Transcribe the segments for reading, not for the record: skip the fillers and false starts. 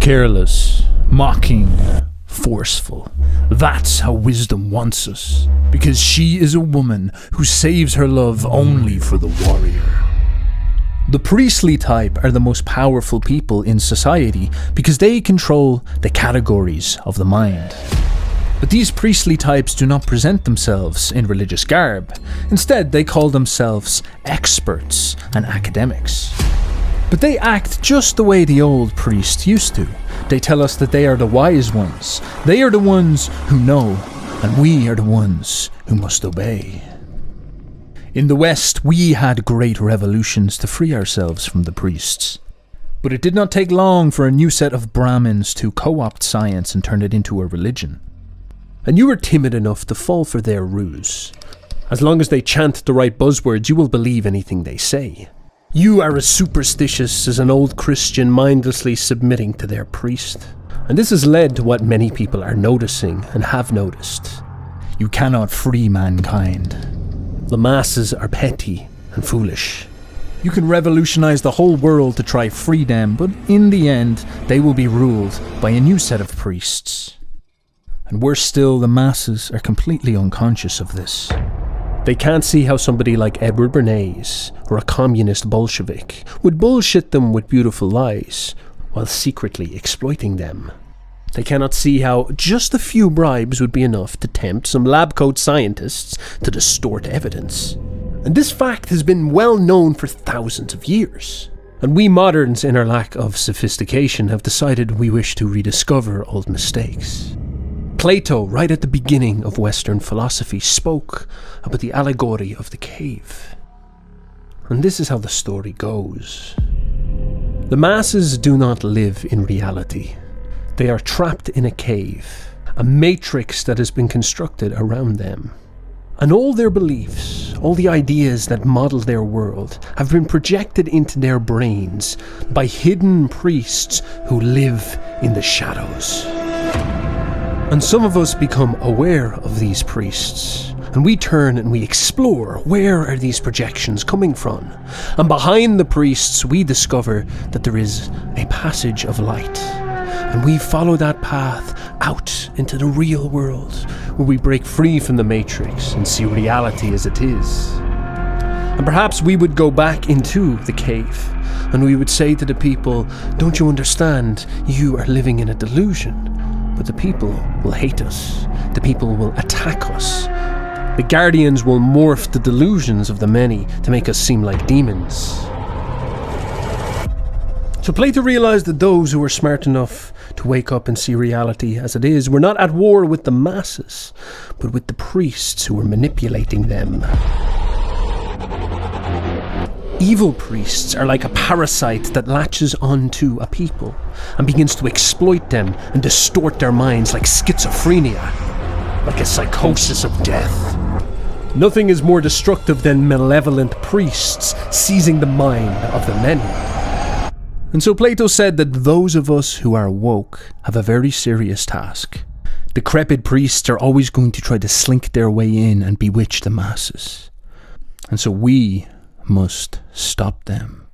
Careless, mocking, forceful. That's how wisdom wants us, because she is a woman who saves her love only for the warrior. The priestly type are the most powerful people in society because they control the categories of the mind. But these priestly types do not present themselves in religious garb. Instead, they call themselves experts and academics. But they act just the way the old priests used to. They tell us that they are the wise ones. They are the ones who know, and we are the ones who must obey. In the West, we had great revolutions to free ourselves from the priests. But it did not take long for a new set of Brahmins to co-opt science and turn it into a religion. And you were timid enough to fall for their ruse. As long as they chant the right buzzwords, you will believe anything they say. You are as superstitious as an old Christian mindlessly submitting to their priest. And this has led to what many people are noticing and have noticed. You cannot free mankind. The masses are petty and foolish. You can revolutionize the whole world to try free them, but in the end, they will be ruled by a new set of priests. And worse still, the masses are completely unconscious of this. They can't see how somebody like Edward Bernays or a communist Bolshevik would bullshit them with beautiful lies while secretly exploiting them. They cannot see how just a few bribes would be enough to tempt some lab-coat scientists to distort evidence. And this fact has been well known for thousands of years. And we moderns, in our lack of sophistication, have decided we wish to rediscover old mistakes. Plato, right at the beginning of Western philosophy, spoke about the allegory of the cave. And this is how the story goes. The masses do not live in reality. They are trapped in a cave, a matrix that has been constructed around them. And all their beliefs, all the ideas that model their world, have been projected into their brains by hidden priests who live in the shadows. And some of us become aware of these priests, and we turn and we explore where are these projections coming from. And behind the priests we discover that there is a passage of light. And we follow that path out into the real world, where we break free from the matrix and see reality as it is. And perhaps we would go back into the cave, and we would say to the people, "Don't you understand? You are living in a delusion." But the people will hate us. The people will attack us. The guardians will morph the delusions of the many to make us seem like demons. So Plato realized that those who were smart enough to wake up and see reality as it is were not at war with the masses, but with the priests who were manipulating them. Evil priests are like a parasite that latches onto a people and begins to exploit them and distort their minds like schizophrenia, like a psychosis of death. Nothing is more destructive than malevolent priests seizing the mind of the many. And so Plato said that those of us who are woke have a very serious task. Decrepit priests are always going to try to slink their way in and bewitch the masses. And so we must stop them.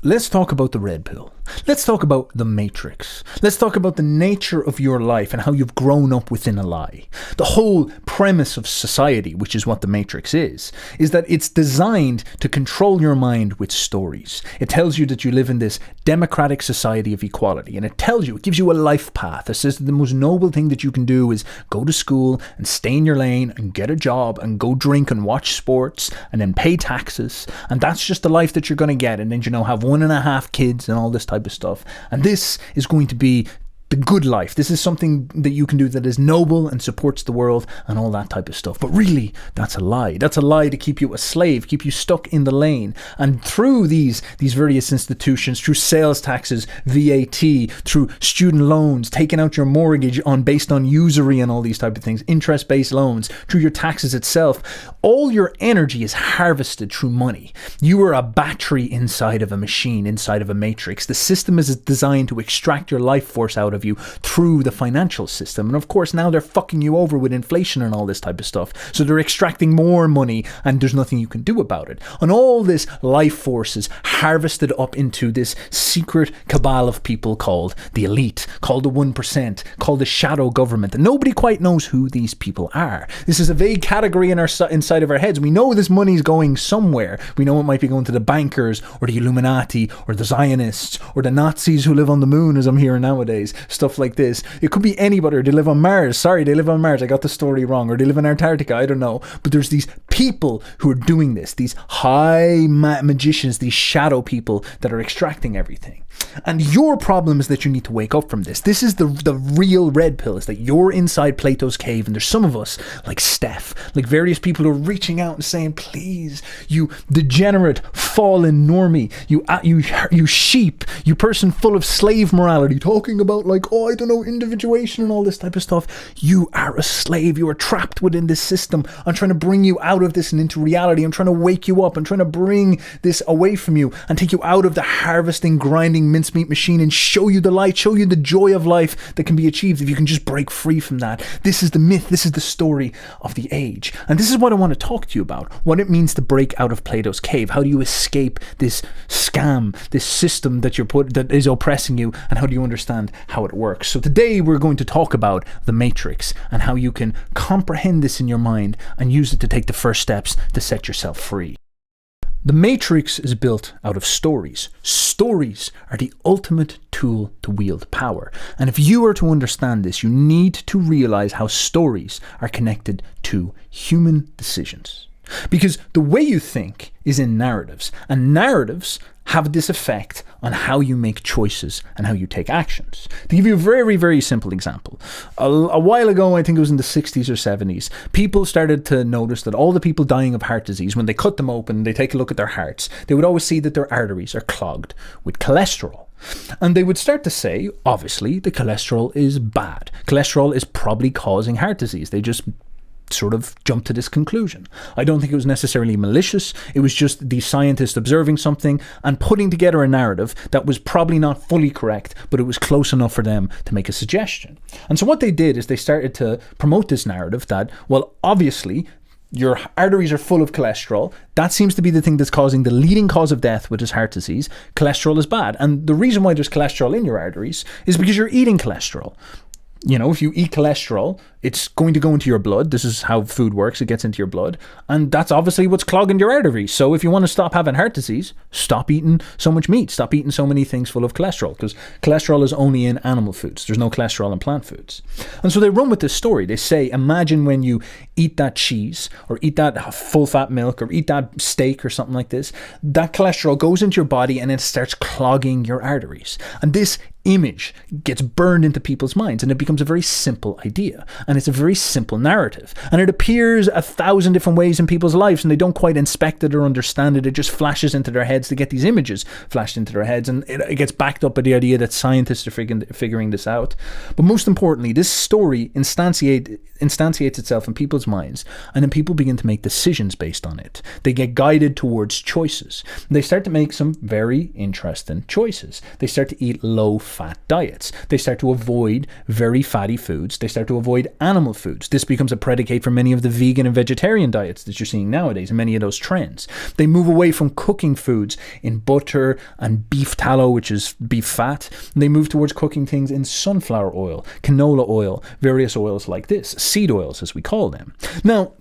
Let's talk about the red pill. Let's talk about the matrix. Let's talk about the nature of your life and how you've grown up within a lie. The whole premise of society, which is what the matrix is that it's designed to control your mind with stories. It tells you that you live in this democratic society of equality, and it gives you a life path. It says that the most noble thing that you can do is go to school and stay in your lane and get a job and go drink and watch sports and then pay taxes. And that's just the life that you're going to get. And then, have 1.5 kids and all this type of stuff. And this is going to be the good life. This is something that you can do that is noble and supports the world and all that type of stuff. But really, that's a lie. That's a lie to keep you a slave, keep you stuck in the lane. And through these various institutions, through sales taxes, VAT, through student loans, taking out your mortgage based on usury and all these type of things, interest-based loans, through your taxes itself, all your energy is harvested through money. You are a battery inside of a machine, inside of a matrix. The system is designed to extract your life force out of of you through the financial system. And of course, now they're fucking you over with inflation and all this type of stuff. So they're extracting more money and there's nothing you can do about it. And all this life force is harvested up into this secret cabal of people called the elite, called the 1%, called the shadow government. And nobody quite knows who these people are. This is a vague category inside of our heads. We know this money's going somewhere. We know it might be going to the bankers or the Illuminati or the Zionists or the Nazis who live on the moon, as I'm hearing nowadays. Stuff like this. It could be anybody. Or they live on Mars. Sorry, they live on Mars. I got the story wrong. Or they live in Antarctica. I don't know. But there's these people who are doing this. These high magicians, these shadow people that are extracting everything. And your problem is that you need to wake up from this. This is the real red pill, is that you're inside Plato's cave, and there's some of us, like Steph, like various people who are reaching out and saying, please, you degenerate, fallen normie, you sheep, you person full of slave morality, talking about like, oh, I don't know, individuation and all this type of stuff. You are a slave. You are trapped within this system. I'm trying to bring you out of this and into reality. I'm trying to wake you up. I'm trying to bring this away from you and take you out of the harvesting, grinding, mincemeat machine and show you the light, show you the joy of life that can be achieved if you can just break free from that. This is the myth. This is the story of the age. And this is what I want to talk to you about. What it means to break out of Plato's cave. How do you escape this scam, this system that that is oppressing you, and how do you understand how it works? So today we're going to talk about the Matrix and how you can comprehend this in your mind and use it to take the first steps to set yourself free. The Matrix is built out of stories. Stories are the ultimate tool to wield power. And if you are to understand this, you need to realize how stories are connected to human decisions. Because the way you think is in narratives, and narratives have this effect on how you make choices and how you take actions. To give you a very, very simple example, a while ago, I think it was in the 60s or 70s, people started to notice that all the people dying of heart disease, when they cut them open, they take a look at their hearts, they would always see that their arteries are clogged with cholesterol. And they would start to say, obviously, the cholesterol is bad. Cholesterol is probably causing heart disease. They just sort of jumped to this conclusion. I don't think it was necessarily malicious. It was just the scientist observing something and putting together a narrative that was probably not fully correct, but it was close enough for them to make a suggestion. And so what they did is they started to promote this narrative that, well, obviously, your arteries are full of cholesterol. That seems to be the thing that's causing the leading cause of death, which is heart disease. Cholesterol is bad. And the reason why there's cholesterol in your arteries is because you're eating cholesterol. You know, if you eat cholesterol, it's going to go into your blood. This is how food works. It gets into your blood. And that's obviously what's clogging your arteries. So if you want to stop having heart disease, stop eating so much meat. Stop eating so many things full of cholesterol, because cholesterol is only in animal foods. There's no cholesterol in plant foods. And so they run with this story. They say, imagine when you eat that cheese or eat that full fat milk or eat that steak or something like this, that cholesterol goes into your body and it starts clogging your arteries. And this image gets burned into people's minds, and it becomes a very simple idea, and it's a very simple narrative, and it appears 1,000 different ways in people's lives, and they don't quite inspect it or understand it. It just flashes into their heads. They get these images flashed into their heads, and it gets backed up by the idea that scientists are figuring this out. But most importantly, this story instantiates itself in people's minds, and then people begin to make decisions based on it. They get guided towards choices. They start to make some very interesting choices. They start to eat low-fat diets. They start to avoid very fatty foods. They start to avoid animal foods. This becomes a predicate for many of the vegan and vegetarian diets that you're seeing nowadays, and many of those trends. They move away from cooking foods in butter and beef tallow, which is beef fat. And they move towards cooking things in sunflower oil, canola oil, various oils like this, seed oils as we call them. Now,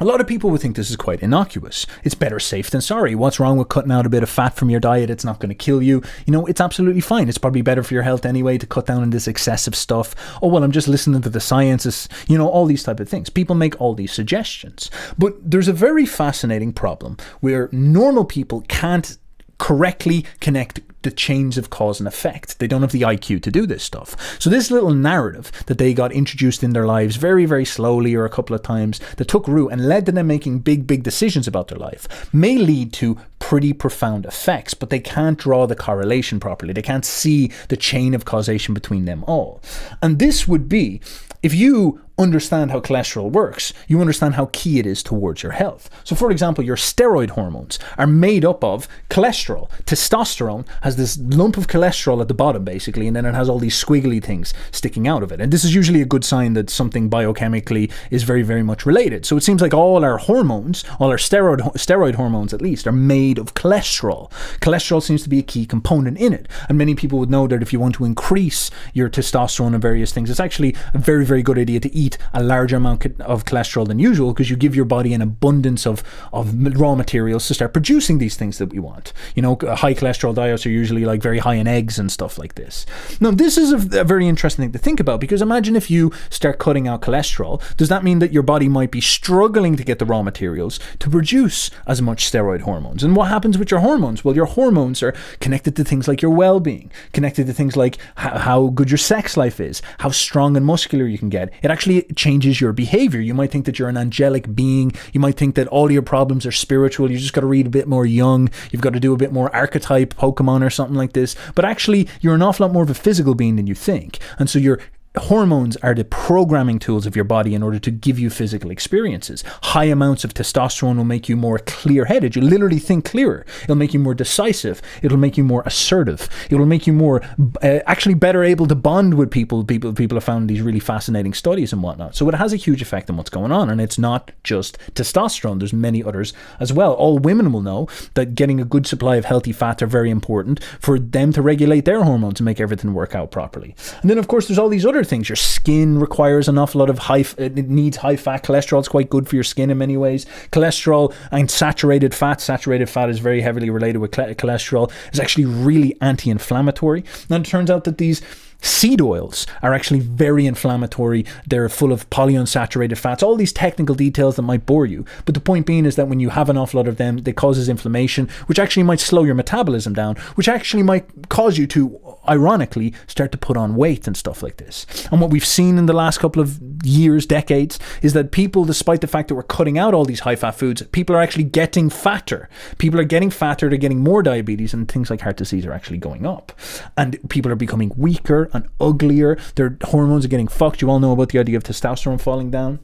a lot of people would think this is quite innocuous. It's better safe than sorry. What's wrong with cutting out a bit of fat from your diet? It's not going to kill you. You know, it's absolutely fine. It's probably better for your health anyway to cut down on this excessive stuff. Oh, well, I'm just listening to the sciences. You know, all these type of things. People make all these suggestions. But there's a very fascinating problem where normal people can't correctly connect the chains of cause and effect. They don't have the IQ to do this stuff. So this little narrative that they got introduced in their lives very, very slowly or a couple of times that took root and led to them making big, big decisions about their life may lead to pretty profound effects, but they can't draw the correlation properly. They can't see the chain of causation between them all. And this would be If you understand how cholesterol works, you understand how key it is towards your health. So for example, your steroid hormones are made up of cholesterol. Testosterone has this lump of cholesterol at the bottom basically, and then it has all these squiggly things sticking out of it. And this is usually a good sign that something biochemically is very, very much related. So it seems like all our hormones, all our steroid hormones at least, are made of cholesterol. Cholesterol seems to be a key component in it. And many people would know that if you want to increase your testosterone and various things, it's actually a very, very good idea to eat a larger amount of cholesterol than usual, because you give your body an abundance of raw materials to start producing these things that we want. You know, high cholesterol diets are usually like very high in eggs and stuff like this. Now, this is a very interesting thing to think about, because imagine if you start cutting out cholesterol, does that mean that your body might be struggling to get the raw materials to produce as much steroid hormones? And what happens with your hormones? Well, your hormones are connected to things like your well-being, connected to things like how good your sex life is, how strong and muscular you can get. It actually changes your behavior. You might think that you're an angelic being. You might think that all your problems are spiritual. You just got to read a bit more Jung. You've got to do a bit more archetype Pokemon or something like this. But actually, you're an awful lot more of a physical being than you think. And so your hormones are the programming tools of your body in order to give you physical experiences. High amounts of testosterone will make you more clear-headed. You literally think clearer. It'll make you more decisive. It'll make you more assertive. It will make you more actually better able to bond with people. People have found these really fascinating studies and whatnot. So it has a huge effect on what's going on. And it's not just testosterone. There's many others as well. All women will know that getting a good supply of healthy fats are very important for them to regulate their hormones and make everything work out properly. And then, of course, there's all these other things. Your skin requires an awful lot of it needs high fat. Cholesterol is quite good for your skin in many ways. Cholesterol and saturated fat is very heavily related with cholesterol. It's actually really anti-inflammatory. And it turns out that these seed oils are actually very inflammatory. They're full of polyunsaturated fats, all these technical details that might bore you. But the point being is that when you have an awful lot of them, it causes inflammation, which actually might slow your metabolism down, which actually might cause you to, ironically, start to put on weight and stuff like this. And what we've seen in the last couple of years, decades, is that people, despite the fact that we're cutting out all these high-fat foods, people are actually getting fatter. People are getting fatter, they're getting more diabetes, and things like heart disease are actually going up. And people are becoming weaker and uglier. Their hormones are getting fucked. You all know about the idea of testosterone falling down.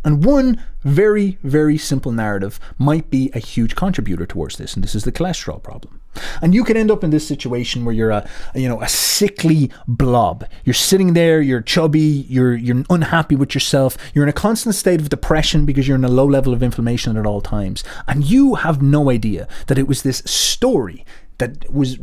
And one very, very simple narrative might be a huge contributor towards this, and this is the cholesterol problem. And you can end up in this situation where you're a sickly blob. You're sitting there, you're chubby, you're unhappy with yourself, you're in a constant state of depression because you're in a low level of inflammation at all times. And you have no idea that it was this story that was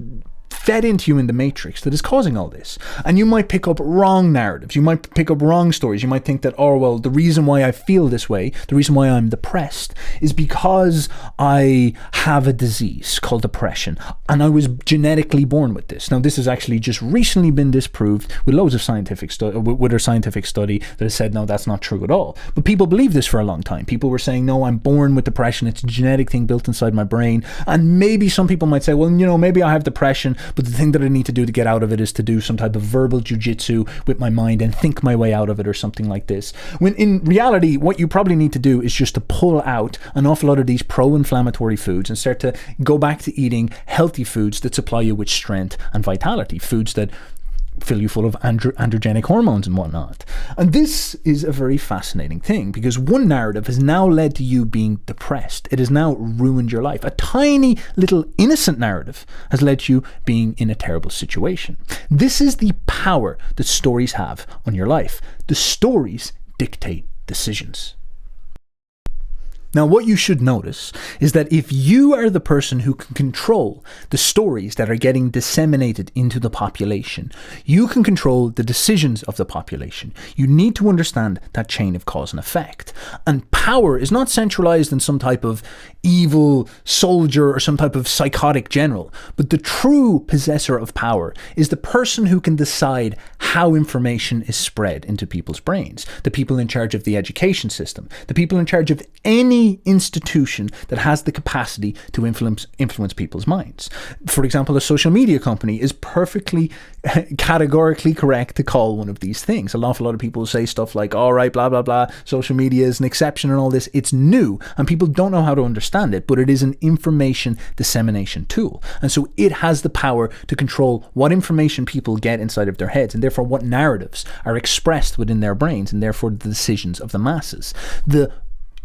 fed into you in the matrix that is causing all this. And you might pick up wrong narratives. You might pick up wrong stories. You might think that, oh, well, the reason why I feel this way, the reason why I'm depressed is because I have a disease called depression and I was genetically born with this. Now, this has actually just recently been disproved with loads of scientific with a scientific study that has said, no, that's not true at all. But people believed this for a long time. People were saying, no, I'm born with depression. It's a genetic thing built inside my brain. And maybe some people might say, well, maybe I have depression, but the thing that I need to do to get out of it is to do some type of verbal jujitsu with my mind and think my way out of it or something like this. When in reality, what you probably need to do is just to pull out an awful lot of these pro-inflammatory foods and start to go back to eating healthy foods that supply you with strength and vitality, foods that fill you full of androgenic hormones and whatnot. And this is a very fascinating thing, because one narrative has now led to you being depressed. It has now ruined your life. A tiny little innocent narrative has led to you being in a terrible situation. This is the power that stories have on your life. The stories dictate decisions. Now, what you should notice is that if you are the person who can control the stories that are getting disseminated into the population, you can control the decisions of the population. You need to understand that chain of cause and effect. And power is not centralized in some type of evil soldier or some type of psychotic general, but the true possessor of power is the person who can decide how information is spread into people's brains, the people in charge of the education system, the people in charge of any any institution that has the capacity to influence people's minds. For example, a social media company is perfectly categorically correct to call one of these things. An awful lot of people say stuff like, all right, blah, blah, blah, social media is an exception and all this. It's new and people don't know how to understand it, but it is an information dissemination tool. And so it has the power to control what information people get inside of their heads, and therefore what narratives are expressed within their brains, and therefore the decisions of the masses. The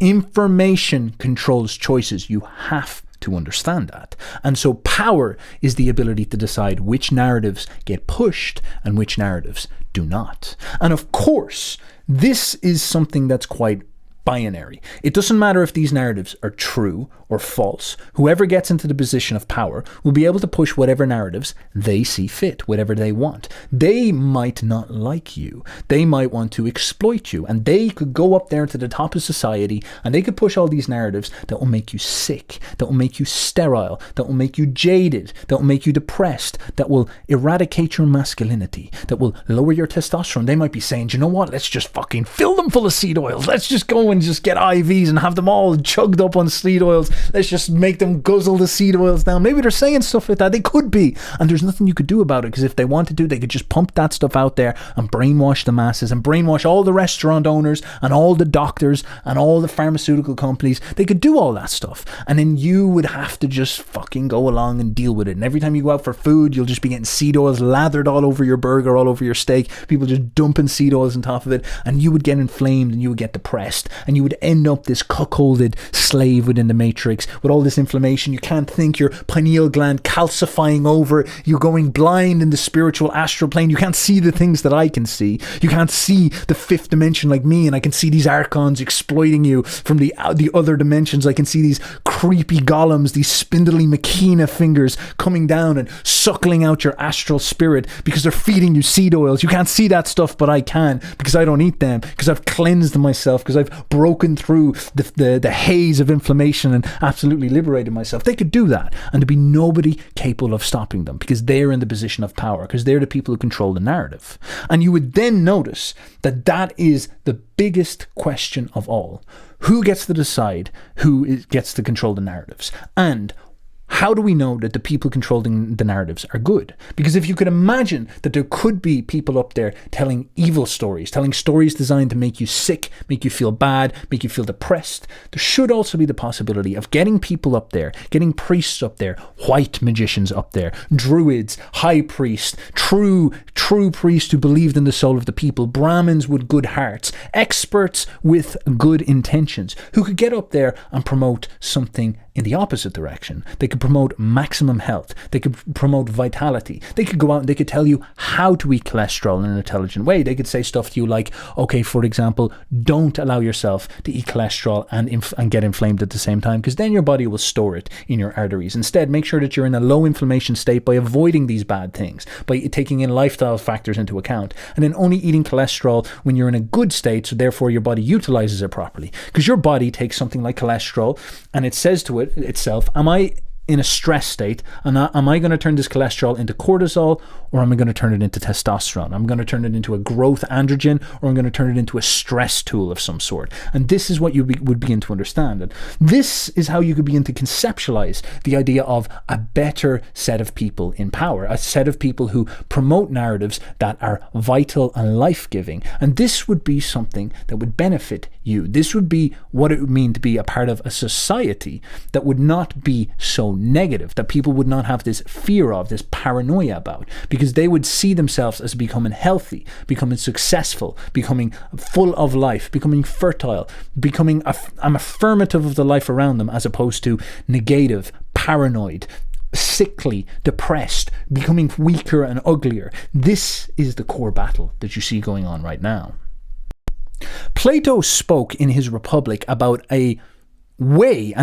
information controls choices. You have to understand that. And so power is the ability to decide which narratives get pushed and which narratives do not. And of course, this is something that's quite binary. It doesn't matter if these narratives are true or false. Whoever gets into the position of power will be able to push whatever narratives they see fit, whatever they want. They might not like you. They might want to exploit you. And they could go up there to the top of society and they could push all these narratives that will make you sick, that will make you sterile, that will make you jaded, that will make you depressed, that will eradicate your masculinity, that will lower your testosterone. They might be saying, you know what, let's just fucking fill them full of seed oils. Let's just go and just get IVs and have them all chugged up on seed oils. Let's just make them guzzle the seed oils down. Maybe they're saying stuff like that. They could be. And there's nothing you could do about it, because if they wanted to, they could just pump that stuff out there and brainwash the masses and brainwash all the restaurant owners and all the doctors and all the pharmaceutical companies. They could do all that stuff. And then you would have to just fucking go along and deal with it. And every time you go out for food, you'll just be getting seed oils lathered all over your burger, all over your steak. People just dumping seed oils on top of it. And you would get inflamed and you would get depressed. And you would end up this cuckolded slave within the matrix with all this inflammation. You can't think, your pineal gland calcifying over, you're going blind in the spiritual astral plane. You can't see the things that I can see. You can't see the fifth dimension like me, and I can see these Archons exploiting you from the other dimensions. I can see these creepy golems, these spindly machina fingers coming down and suckling out your astral spirit because they're feeding you seed oils. You can't see that stuff, but I can, because I don't eat them, because I've cleansed myself, because I've broken through the haze of inflammation and absolutely liberated myself. They could do that, and there'd be nobody capable of stopping them, because they're in the position of power, because they're the people who control the narrative. And you would then notice that that is the biggest question of all. Who gets to decide who gets to control the narratives? And how do we know that the people controlling the narratives are good? Because if you could imagine that there could be people up there telling evil stories, telling stories designed to make you sick, make you feel bad, make you feel depressed, there should also be the possibility of getting people up there, getting priests up there, white magicians up there, druids, high priests, true priests who believed in the soul of the people, Brahmins with good hearts, experts with good intentions, who could get up there and promote something in the opposite direction. They could promote maximum health. They could promote vitality. They could go out and they could tell you how to eat cholesterol in an intelligent way. They could say stuff to you like, okay, for example, don't allow yourself to eat cholesterol and get inflamed at the same time, because then your body will store it in your arteries. Instead, make sure that you're in a low inflammation state by avoiding these bad things, by taking in lifestyle factors into account, and then only eating cholesterol when you're in a good state, so therefore your body utilizes it properly. Because your body takes something like cholesterol and it says to itself, am I in a stress state, and am I going to turn this cholesterol into cortisol, or am I going to turn it into testosterone? I'm going to turn it into a growth androgen, or I'm going to turn it into a stress tool of some sort. And this is what you would begin to understand. And this is how you could begin to conceptualize the idea of a better set of people in power, a set of people who promote narratives that are vital and life-giving. And this would be something that would benefit you. This would be what it would mean to be a part of a society that would not be so negative, that people would not have this fear of, this paranoia about, because they would see themselves as becoming healthy, becoming successful, becoming full of life, becoming fertile, becoming an affirmative of the life around them, as opposed to negative, paranoid, sickly, depressed, becoming weaker and uglier. This is the core battle that you see going on right now. Plato spoke in his Republic about an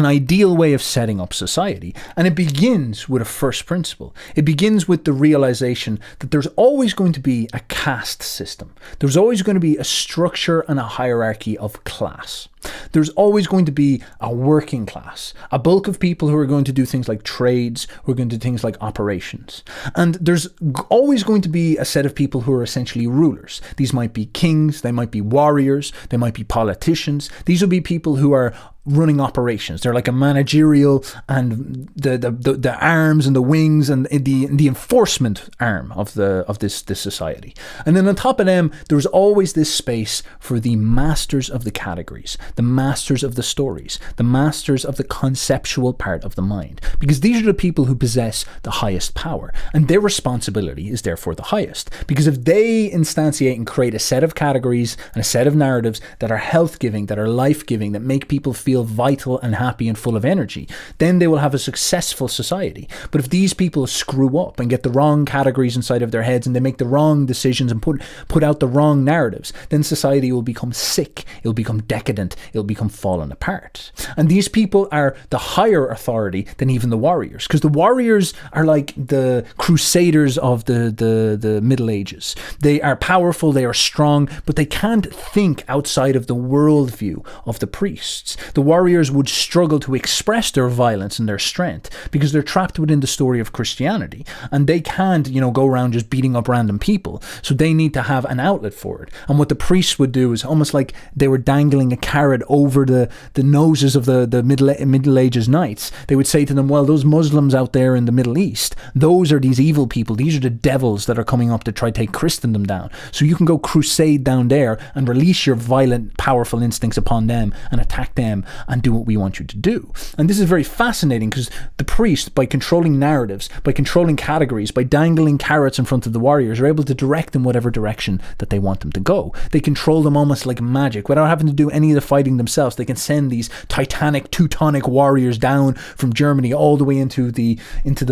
ideal way of setting up society. And it begins with a first principle. It begins with the realization that there's always going to be a caste system. There's always going to be a structure and a hierarchy of class. There's always going to be a working class, a bulk of people who are going to do things like trades, who are going to do things like operations. And there's always going to be a set of people who are essentially rulers. These might be kings, they might be warriors, they might be politicians. These will be people who are running operations. They're like a managerial and the arms and the wings and the enforcement arm of this society. And then on top of them, there's always this space for the masters of the categories, the masters of the stories, the masters of the conceptual part of the mind, because these are the people who possess the highest power, and their responsibility is therefore the highest, because if they instantiate and create a set of categories and a set of narratives that are health-giving, that are life-giving, that make people feel vital and happy and full of energy, then they will have a successful society. But if these people screw up and get the wrong categories inside of their heads and they make the wrong decisions and put out the wrong narratives, then society will become sick, it will become decadent, it will become fallen apart. And these people are the higher authority than even the warriors, because the warriors are like the crusaders of the Middle Ages. They are powerful, they are strong, but they can't think outside of the worldview of the priests. The warriors would struggle to express their violence and their strength because they're trapped within the story of Christianity, and they can't, go around just beating up random people. So they need to have an outlet for it. And what the priests would do is almost like they were dangling a carrot over the noses of the Middle Ages knights. They would say to them, well, those Muslims out there in the Middle East, those are these evil people. These are the devils that are coming up to try to take Christendom down. So you can go crusade down there and release your violent, powerful instincts upon them and attack them and do what we want you to do. And this is very fascinating because the priest, by controlling narratives, by controlling categories, by dangling carrots in front of the warriors, are able to direct them whatever direction that they want them to go. They control them almost like magic without having to do any of the fighting themselves. They can send these titanic, Teutonic warriors down from Germany all the way into the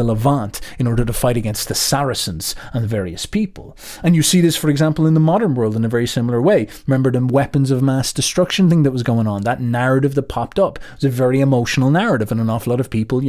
Levant in order to fight against the Saracens and the various people. And you see this, for example, in the modern world in a very similar way. Remember the weapons of mass destruction thing that was going on? That narrative that popped up was a very emotional narrative, and an awful lot of people,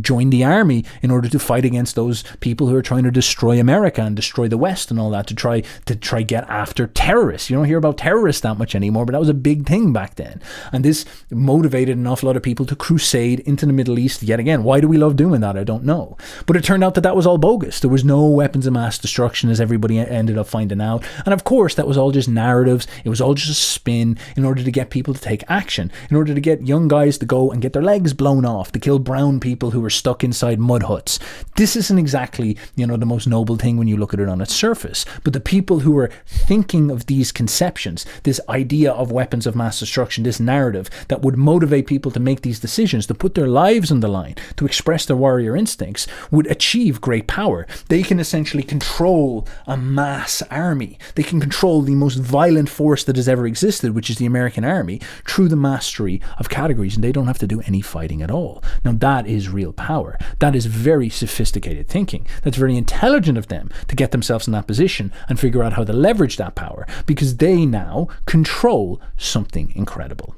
joined the army in order to fight against those people who are trying to destroy America and destroy the West and all that, to try get after terrorists. You don't hear about terrorists that much anymore, but that was a big thing back then. And this motivated an awful lot of people to crusade into the Middle East yet again. Why do we love doing that? I don't know. But it turned out that was all bogus. There was no weapons of mass destruction, as everybody ended up finding out. And of course, that was all just narratives. It was all just a spin in order to get people to take action, in order to get young guys to go and get their legs blown off, to kill brown people who were stuck inside mud huts. This isn't exactly, the most noble thing when you look at it on its surface. But the people who were thinking of these conceptions, this idea of weapons of mass destruction, this narrative that would motivate people to make these decisions, to put their lives on the line, to express their warrior instincts, would achieve great power. They can essentially control a mass army. They can control the most violent force that has ever existed, which is the American army, through the mastery of categories, and they don't have to do any fighting at all. Now that is real power. That is very sophisticated thinking. That's very intelligent of them to get themselves in that position and figure out how to leverage that power, because they now control something incredible.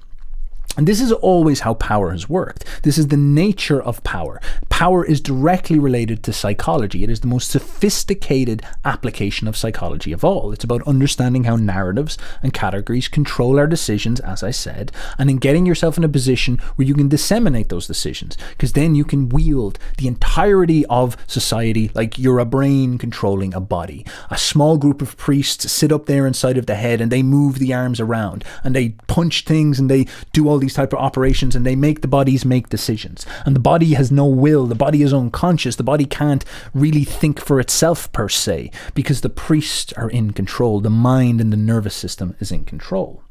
And this is always how power has worked. This is the nature of power. Power is directly related to psychology. It is the most sophisticated application of psychology of all. It's about understanding how narratives and categories control our decisions, as I said, and in getting yourself in a position where you can disseminate those decisions, because then you can wield the entirety of society like you're a brain controlling a body. A small group of priests sit up there inside of the head and they move the arms around and they punch things and they do all these type of operations, and they make the bodies make decisions. And the body has no will. The body is unconscious. The body can't really think for itself per se, because the priests are in control. The mind and the nervous system is in control.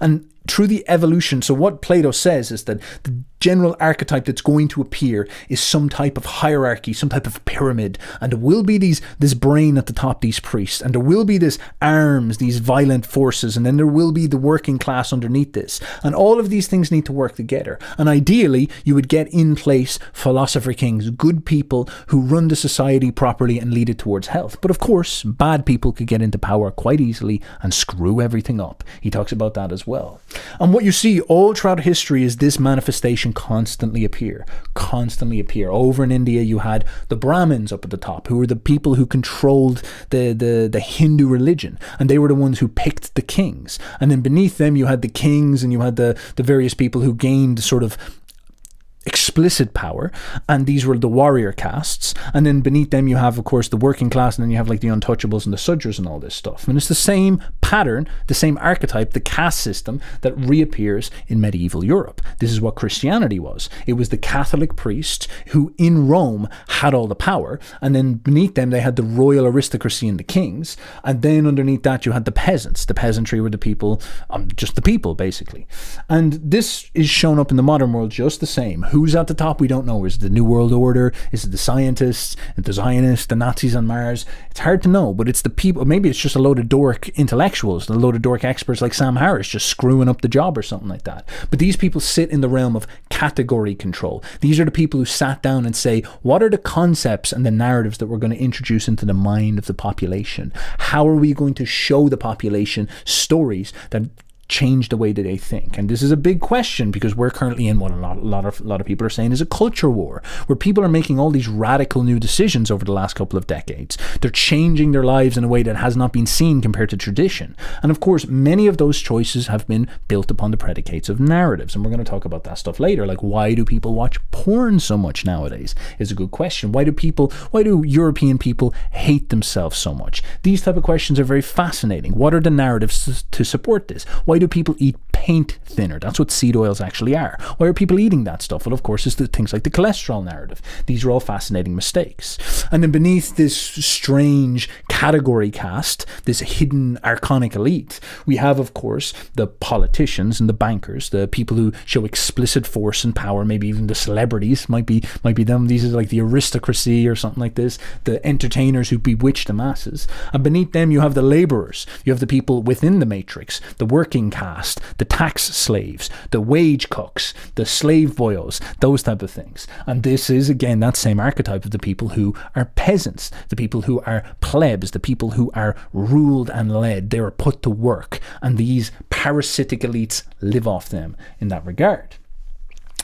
And through the evolution, so what Plato says is that the general archetype that's going to appear is some type of hierarchy, some type of pyramid, and there will be this brain at the top, these priests, and there will be this arms, these violent forces, and then there will be the working class underneath this, and all of these things need to work together. And ideally you would get in place philosopher kings, good people who run the society properly and lead it towards health. But of course, bad people could get into power quite easily and screw everything up. He talks about that as well. And what you see all throughout history is this manifestation constantly appear. Over in India, you had the Brahmins up at the top, who were the people who controlled the Hindu religion, and they were the ones who picked the kings. And then beneath them, you had the kings, and you had the various people who gained sort of explicit power, and these were the warrior castes, and then beneath them you have, of course, the working class, and then you have like the untouchables and the sudgers and all this stuff. And it's the same pattern, the same archetype, the caste system that reappears in medieval Europe. This is what Christianity was. It was the Catholic priests who in Rome had all the power, and then beneath them they had the royal aristocracy and the kings, and then underneath that you had the peasants. The peasantry were the people, just the people basically. And this is shown up in the modern world just the same. Who's at the top? We don't know. Is it the New World Order? Is it the scientists, the Zionists, the Nazis on Mars? It's hard to know, but it's the people. Maybe it's just a load of dork intellectuals, a load of dork experts like Sam Harris just screwing up the job or something like that. But these people sit in the realm of category control. These are the people who sat down and say, what are the concepts and the narratives that we're going to introduce into the mind of the population? How are we going to show the population stories that change the way that they think? And this is a big question, because we're currently in what a lot of people are saying is a culture war, where people are making all these radical new decisions over the last couple of decades. They're changing their lives in a way that has not been seen compared to tradition. And of course, many of those choices have been built upon the predicates of narratives. And we're going to talk about that stuff later. Like, why do people watch porn so much nowadays is a good question. Why do European people hate themselves so much? These type of questions are very fascinating. What are the narratives to support this? Why do people eat paint thinner? That's what seed oils actually are. Why are people eating that stuff? Well, of course, it's the things like the cholesterol narrative. These are all fascinating mistakes. And then beneath this strange category caste, this hidden archonic elite, we have, of course, the politicians and the bankers, the people who show explicit force and power. Maybe even the celebrities might be them. These are like the aristocracy or something like this. The entertainers who bewitch the masses. And beneath them, you have the laborers. You have the people within the matrix, the working caste, the tax slaves, the wage cooks, the slave boyos, those type of things. And this is, again, that same archetype of the people who are peasants, the people who are plebs, the people who are ruled and led. They are put to work, and these parasitic elites live off them in that regard.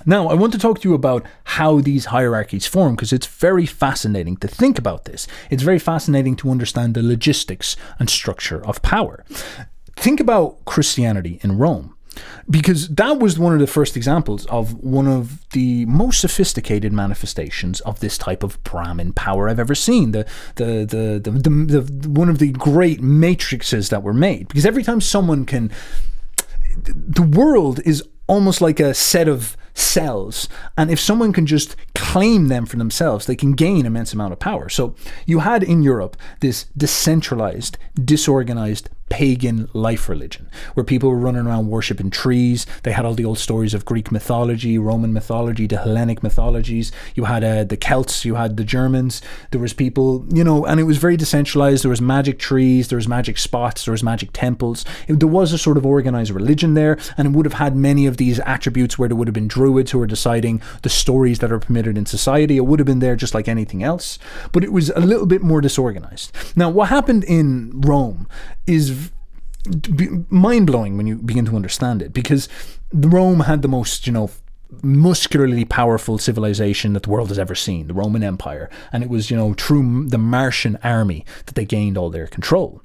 Now, I want to talk to you about how these hierarchies form, because it's very fascinating to think about this. It's very fascinating to understand the logistics and structure of power. Think about Christianity in Rome, because that was one of the first examples of one of the most sophisticated manifestations of this type of Brahmin power I've ever seen. The one of the great matrices that were made, because every time someone can, the world is almost like a set of cells, and if someone can just claim them for themselves, they can gain immense amount of power. So you had in Europe this decentralized, disorganized pagan life religion, where people were running around worshipping trees. They had all the old stories of Greek mythology, Roman mythology, the Hellenic mythologies. You had the Celts, you had the Germans. There was people, and it was very decentralized. There was magic trees, there was magic spots, there was magic temples. There was a sort of organized religion there, and it would have had many of these attributes where there would have been druids who were deciding the stories that are permitted in society. It would have been there just like anything else, but it was a little bit more disorganized. Now, what happened in Rome is mind-blowing when you begin to understand it, because Rome had the most, muscularly powerful civilization that the world has ever seen, the Roman Empire, and it was, through the Martian army that they gained all their control.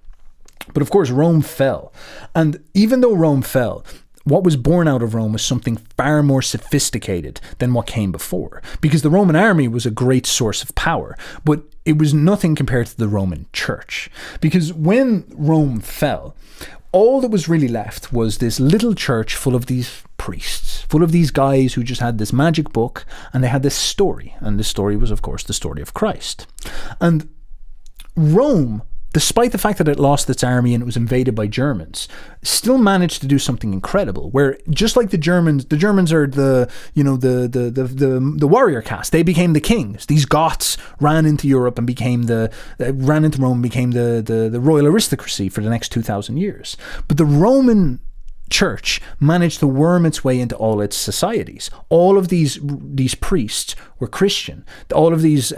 But of course, Rome fell, and even though Rome fell, what was born out of Rome was something far more sophisticated than what came before, because the Roman army was a great source of power, but it was nothing compared to the Roman church. Because when Rome fell, all that was really left was this little church full of these priests, full of these guys who just had this magic book, and they had this story, and this story was, of course, the story of Christ. And Rome, despite the fact that it lost its army and it was invaded by Germans, still managed to do something incredible, where just like the Germans are the warrior caste. They became the kings. These Goths ran into Europe and ran into Rome and became the royal aristocracy for the next 2,000 years. But the Roman church managed to worm its way into all its societies. All of these priests were Christian. All of these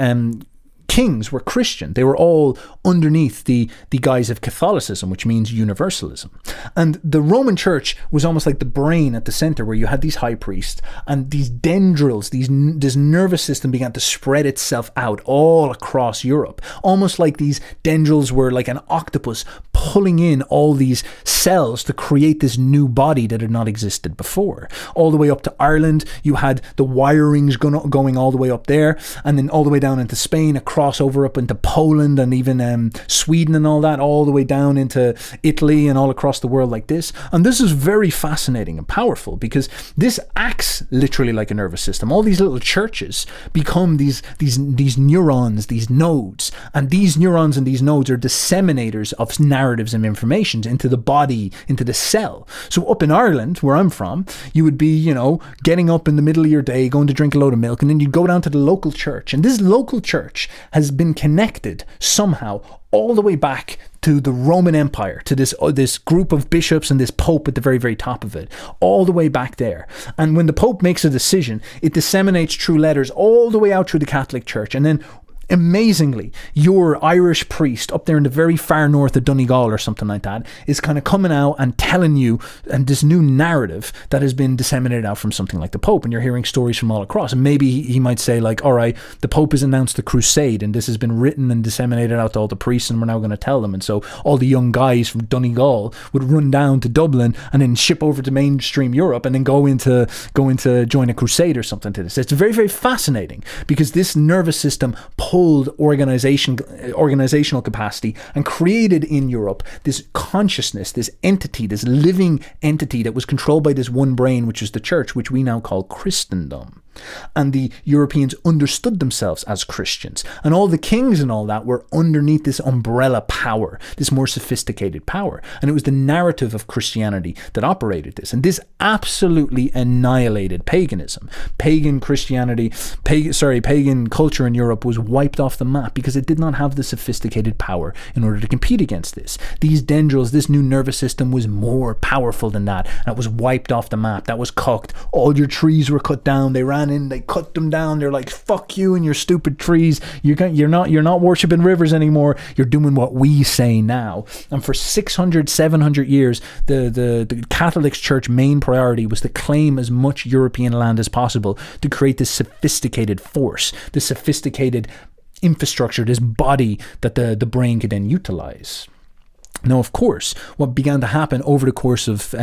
kings were Christian. They were all underneath the guise of Catholicism, which means universalism. And the Roman church was almost like the brain at the center, where you had these high priests, and these dendrils, this nervous system began to spread itself out all across Europe. Almost like these dendrils were like an octopus pulling in all these cells to create this new body that had not existed before. All the way up to Ireland, you had the wirings going all the way up there, and then all the way down into Spain, a crossover up into Poland, and even Sweden and all that, all the way down into Italy and all across the world like this. And this is very fascinating and powerful, because this acts literally like a nervous system. All these little churches become these neurons, these nodes, and these neurons and these nodes are disseminators of narratives and information into the body, into the cell. So up in Ireland, where I'm from, you would be, getting up in the middle of your day, going to drink a load of milk, and then you'd go down to the local church. And this local church has been connected somehow all the way back to the Roman Empire, to this group of bishops and this pope at the very, very top of it, all the way back there. And when the pope makes a decision, it disseminates through letters all the way out through the Catholic Church. And then amazingly, your Irish priest up there in the very far north of Donegal or something like that is kind of coming out and telling you and this new narrative that has been disseminated out from something like the Pope, and you're hearing stories from all across. And maybe he might say like, all right, the Pope has announced the crusade and this has been written and disseminated out to all the priests and we're now going to tell them. And so all the young guys from Donegal would run down to Dublin and then ship over to mainstream Europe and then go into join a crusade or something to this. It's very, very fascinating, because this nervous system pulled organizational capacity and created in Europe this consciousness, this entity, this living entity that was controlled by this one brain, which is the church, which we now call Christendom. And the Europeans understood themselves as Christians, and all the kings and all that were underneath this umbrella power, this more sophisticated power. And it was the narrative of Christianity that operated this, and this absolutely annihilated paganism. Pagan culture in Europe was wiped off the map because it did not have the sophisticated power in order to compete against this. These dendrils, this new nervous system was more powerful than that, and it was wiped off the map. That was cooked. All your trees were cut down. They ran in, they cut them down. They're like, fuck you and your stupid trees. You're not worshiping rivers anymore. You're doing what we say now. And for 600, 700 years, the Catholic Church main priority was to claim as much European land as possible to create this sophisticated force, this sophisticated infrastructure, this body that the brain could then utilize. Now, of course, what began to happen over the course of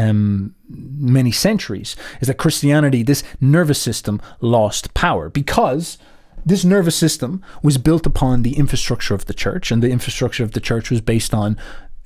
many centuries is that Christianity, this nervous system, lost power, because this nervous system was built upon the infrastructure of the church, and the infrastructure of the church was based on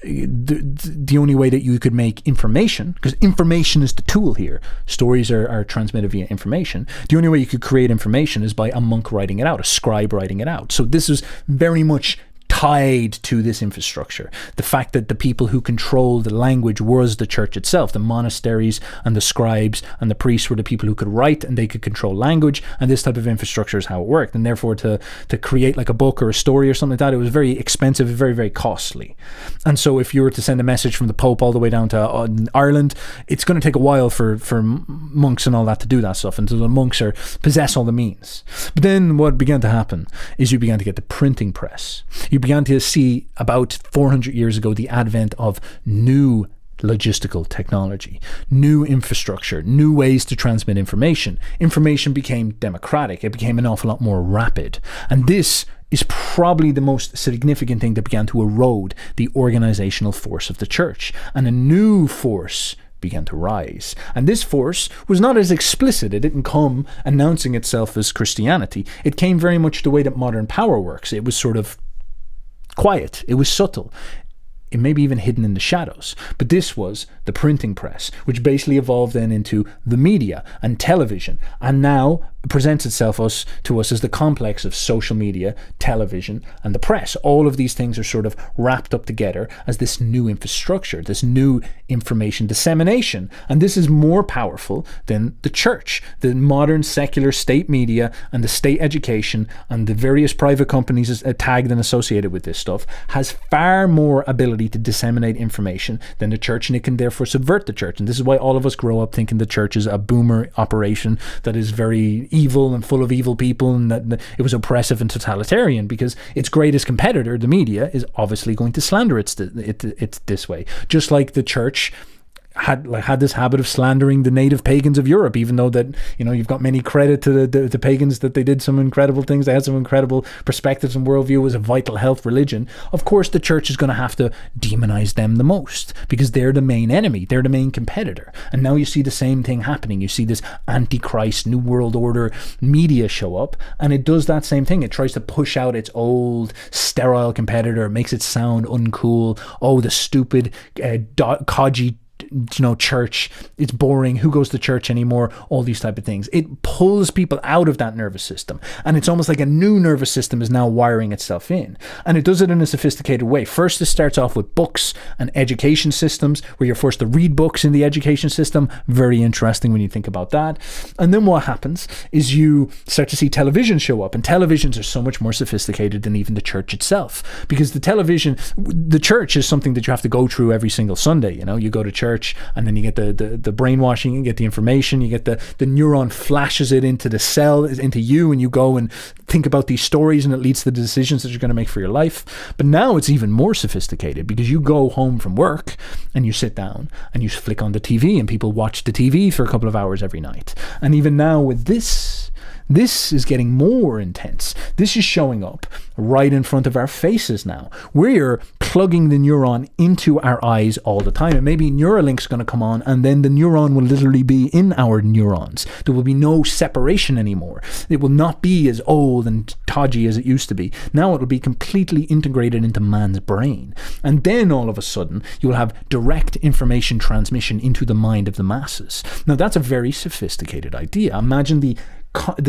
the only way that you could make information, because information is the tool here. Stories are transmitted via information. The only way you could create information is by a monk writing it out, a scribe writing it out. So this is very much tied to this infrastructure. The fact that the people who controlled the language was the church itself. The monasteries and the scribes and the priests were the people who could write and they could control language, and this type of infrastructure is how it worked. And therefore to create like a book or a story or something like that, it was very expensive, very, very costly. And so if you were to send a message from the Pope all the way down to Ireland, it's going to take a while for monks and all that to do that stuff, until the monks possess all the means. But then what began to happen is you began to get the printing press. You began to see about 400 years ago the advent of new logistical technology, new infrastructure, new ways to transmit information. Information became democratic. It became an awful lot more rapid. And this is probably the most significant thing that began to erode the organizational force of the church. And a new force began to rise. And this force was not as explicit. It didn't come announcing itself as Christianity. It came very much the way that modern power works. It was sort of quiet. It was subtle. It may be even hidden in the shadows. But this was the printing press, which basically evolved then into the media and television, and now presents itself to us as the complex of social media, television, and the press. All of these things are sort of wrapped up together as this new infrastructure, this new information dissemination. And this is more powerful than the church. The modern secular state media and the state education and the various private companies tagged and associated with this stuff has far more ability to disseminate information than the church, and it can therefore subvert the church. And this is why all of us grow up thinking the church is a boomer operation that is very evil and full of evil people, and that it was oppressive and totalitarian, because its greatest competitor, the media, is obviously going to slander it this way. Just like the church had this habit of slandering the native pagans of Europe, even though that, you've got many credit to the pagans that they did some incredible things. They had some incredible perspectives and worldview. It was a vital health religion. Of course, the church is going to have to demonize them the most because they're the main enemy. They're the main competitor. And now you see the same thing happening. You see this Antichrist, New World Order media show up, and it does that same thing. It tries to push out its old, sterile competitor, makes it sound uncool. Oh, the stupid, codgy church, it's boring, who goes to church anymore, all these type of things. It pulls people out of that nervous system, and it's almost like a new nervous system is now wiring itself in, and it does it in a sophisticated way. First, it starts off with books and education systems where you're forced to read books in the education system. Very interesting when you think about that. And then what happens is you start to see television show up, and televisions are so much more sophisticated than even the church itself, because the church is something that you have to go through every single Sunday. You go to church, and then you get the brainwashing, you get the information, you get the neuron flashes it into the cell, into you, and you go and think about these stories, and it leads to the decisions that you're going to make for your life. But now it's even more sophisticated, because you go home from work and you sit down and you flick on the TV, and people watch the TV for a couple of hours every night. And even now with this is getting more intense. This is showing up right in front of our faces now. We're plugging the neuron into our eyes all the time. And maybe Neuralink's going to come on, and then the neuron will literally be in our neurons. There will be no separation anymore. It will not be as old and todgy as it used to be. Now it will be completely integrated into man's brain. And then all of a sudden, you will have direct information transmission into the mind of the masses. Now that's a very sophisticated idea. Imagine the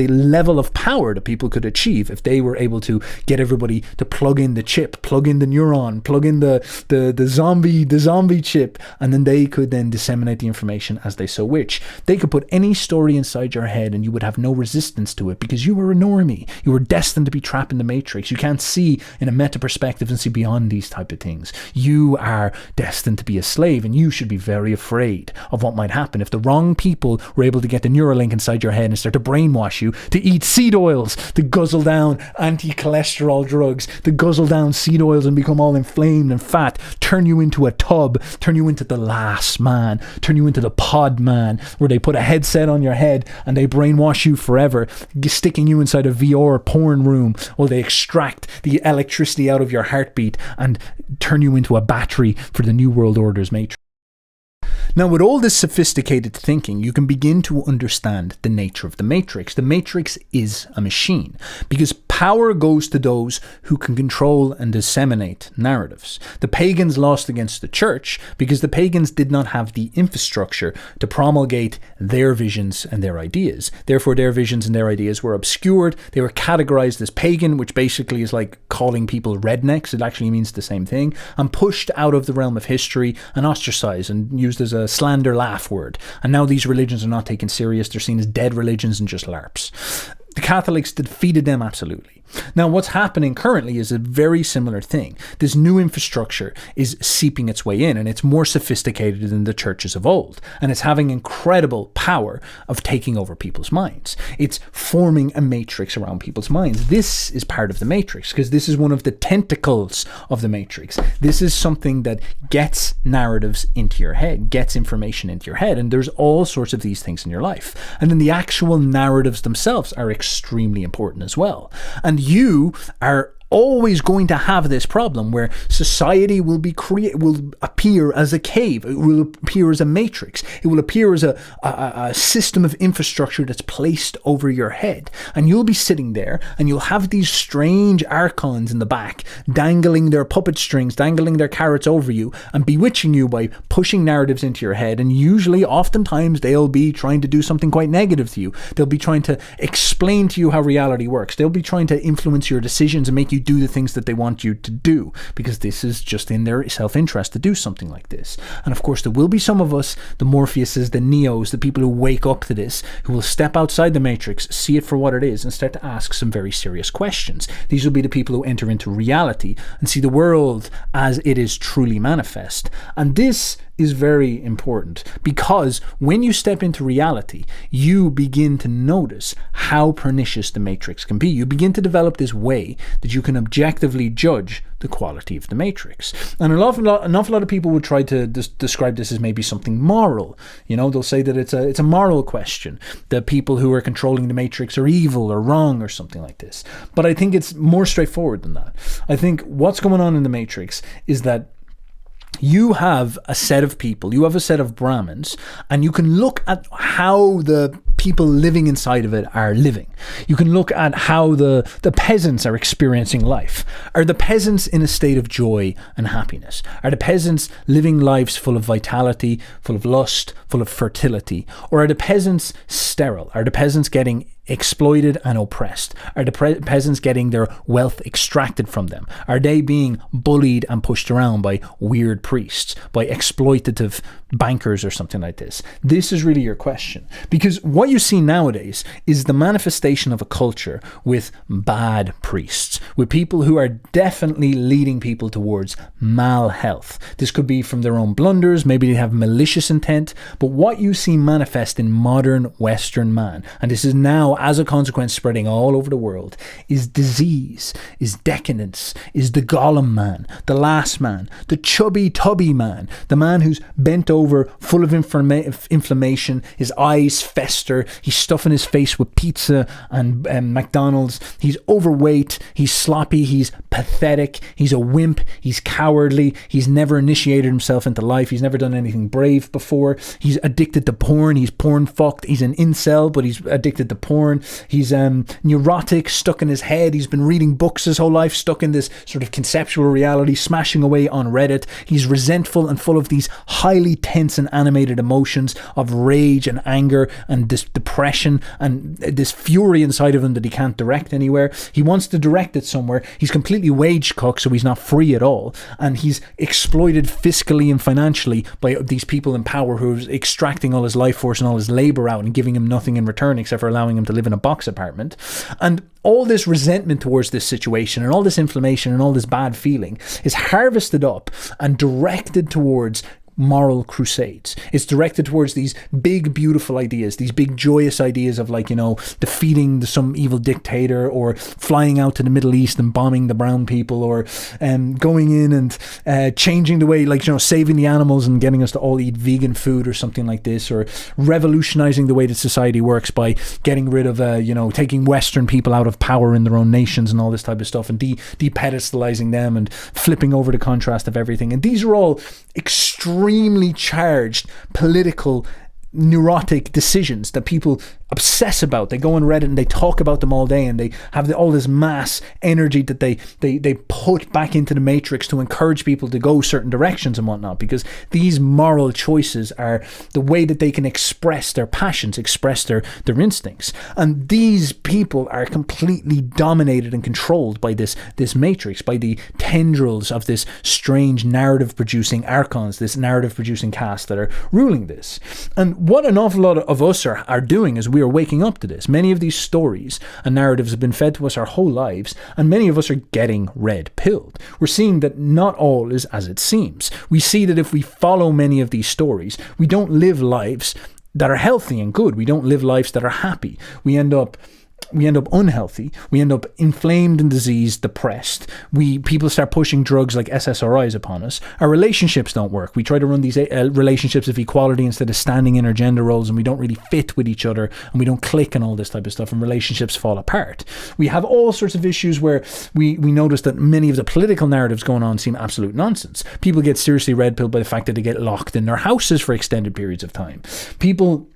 level of power that people could achieve if they were able to get everybody to plug in the chip, plug in the neuron, plug in the zombie chip, and then they could then disseminate the information as they so wish. They could put any story inside your head and you would have no resistance to it, because you were a normie. You were destined to be trapped in the matrix. You can't see in a meta perspective and see beyond these type of things. You are destined to be a slave, and you should be very afraid of what might happen if the wrong people were able to get the Neuralink inside your head and start to brainwash you to eat seed oils, to guzzle down anti-cholesterol drugs, to guzzle down seed oils and become all inflamed and fat, turn you into a tub, turn you into the last man, turn you into the pod man, where they put a headset on your head and they brainwash you forever, sticking you inside a VR porn room while they extract the electricity out of your heartbeat and turn you into a battery for the New World Order's matrix. Now, with all this sophisticated thinking, you can begin to understand the nature of the matrix. The matrix is a machine, because power goes to those who can control and disseminate narratives. The pagans lost against the church because the pagans did not have the infrastructure to promulgate their visions and their ideas. Therefore, their visions and their ideas were obscured. They were categorized as pagan, which basically is like calling people rednecks. It actually means the same thing, and pushed out of the realm of history and ostracized and used as a slander laugh word. And now these religions are not taken serious. They're seen as dead religions and just LARPs. The Catholics defeated them absolutely. Now, what's happening currently is a very similar thing. This new infrastructure is seeping its way in, and it's more sophisticated than the churches of old, and it's having incredible power of taking over people's minds. It's forming a matrix around people's minds. This is part of the matrix, because this is one of the tentacles of the matrix. This is something that gets narratives into your head, gets information into your head, and there's all sorts of these things in your life. And then the actual narratives themselves are extremely important as well. And you are always going to have this problem where society will appear as a cave. It will appear as a matrix. It will appear as a system of infrastructure that's placed over your head. And you'll be sitting there and you'll have these strange archons in the back dangling their puppet strings, dangling their carrots over you and bewitching you by pushing narratives into your head. And usually, oftentimes, they'll be trying to do something quite negative to you. They'll be trying to explain to you how reality works. They'll be trying to influence your decisions and make you do the things that they want you to do, because this is just in their self-interest to do something like this. And of course, there will be some of us, the Morpheuses, the Neos, the people who wake up to this, who will step outside the matrix, see it for what it is, and start to ask some very serious questions. These will be the people who enter into reality and see the world as it is truly manifest. And this is very important, because when you step into reality, you begin to notice how pernicious the matrix can be. You begin to develop this way that you can objectively judge the quality of the matrix. And an awful lot of people would try to describe this as maybe something moral. You know, they'll say that it's a moral question, that people who are controlling the matrix are evil or wrong or something like this. But I think it's more straightforward than that. I think what's going on in the matrix is that you have a set of people, you have a set of Brahmins, and you can look at how the people living inside of it are living. You can look at how the peasants are experiencing life. Are the peasants in a state of joy and happiness? Are the peasants living lives full of vitality, full of lust, full of fertility? Or are the peasants sterile? Are the peasants getting exploited and oppressed? Are the peasants getting their wealth extracted from them? Are they being bullied and pushed around by weird priests, by exploitative bankers or something like this? This is really your question. Because what you see nowadays is the manifestation of a culture with bad priests, with people who are definitely leading people towards mal health. This could be from their own blunders, maybe they have malicious intent, but what you see manifest in modern Western man, and this is now as a consequence spreading all over the world, is disease, is decadence, is the golem man, the last man, the chubby tubby man, the man who's bent over, full of inflammation, his eyes fester, he's stuffing his face with pizza and McDonald's, he's overweight, he's sloppy, he's pathetic, he's a wimp, he's cowardly, he's never initiated himself into life, he's never done anything brave before, he's addicted to porn, he's porn fucked, he's an incel but he's addicted to porn, he's neurotic, stuck in his head, he's been reading books his whole life, stuck in this sort of conceptual reality, smashing away on Reddit, he's resentful and full of these highly tense and animated emotions of rage and anger and this depression and this fury inside of him that he can't direct anywhere. He wants to direct it somewhere. He's completely wage cooked, so he's not free at all, and he's exploited fiscally and financially by these people in power who are extracting all his life force and all his labor out and giving him nothing in return except for allowing him to live in a box apartment. And all this resentment towards this situation and all this inflammation and all this bad feeling is harvested up and directed towards moral crusades. It's directed towards these big beautiful ideas, these big joyous ideas of, like, you know, defeating some evil dictator, or flying out to the Middle East and bombing the brown people, or going in and changing the way, like, you know, saving the animals and getting us to all eat vegan food or something like this, or revolutionizing the way that society works by getting rid of taking Western people out of power in their own nations and all this type of stuff, and de-pedestalizing them and flipping over the contrast of everything. And these are all extremely charged political neurotic decisions that people obsess about. They go on Reddit and they talk about them all day, and they have all this mass energy that they put back into the matrix to encourage people to go certain directions and whatnot, because these moral choices are the way that they can express their passions, express their instincts. And these people are completely dominated and controlled by this matrix, by the tendrils of this strange narrative producing Archons, this narrative producing caste that are ruling this. And what an awful lot of us are doing is we are waking up to this. Many of these stories and narratives have been fed to us our whole lives, and many of us are getting red pilled. We're seeing that not all is as it seems. We see that if we follow many of these stories, we don't live lives that are healthy and good. We don't live lives that are happy. We end up unhealthy. We end up inflamed and diseased, depressed. People start pushing drugs like SSRIs upon us. Our relationships don't work. We try to run these relationships of equality instead of standing in our gender roles, and we don't really fit with each other, and we don't click and all this type of stuff, and relationships fall apart. We have all sorts of issues where we notice that many of the political narratives going on seem absolute nonsense. People get seriously red pilled by the fact that they get locked in their houses for extended periods of time. People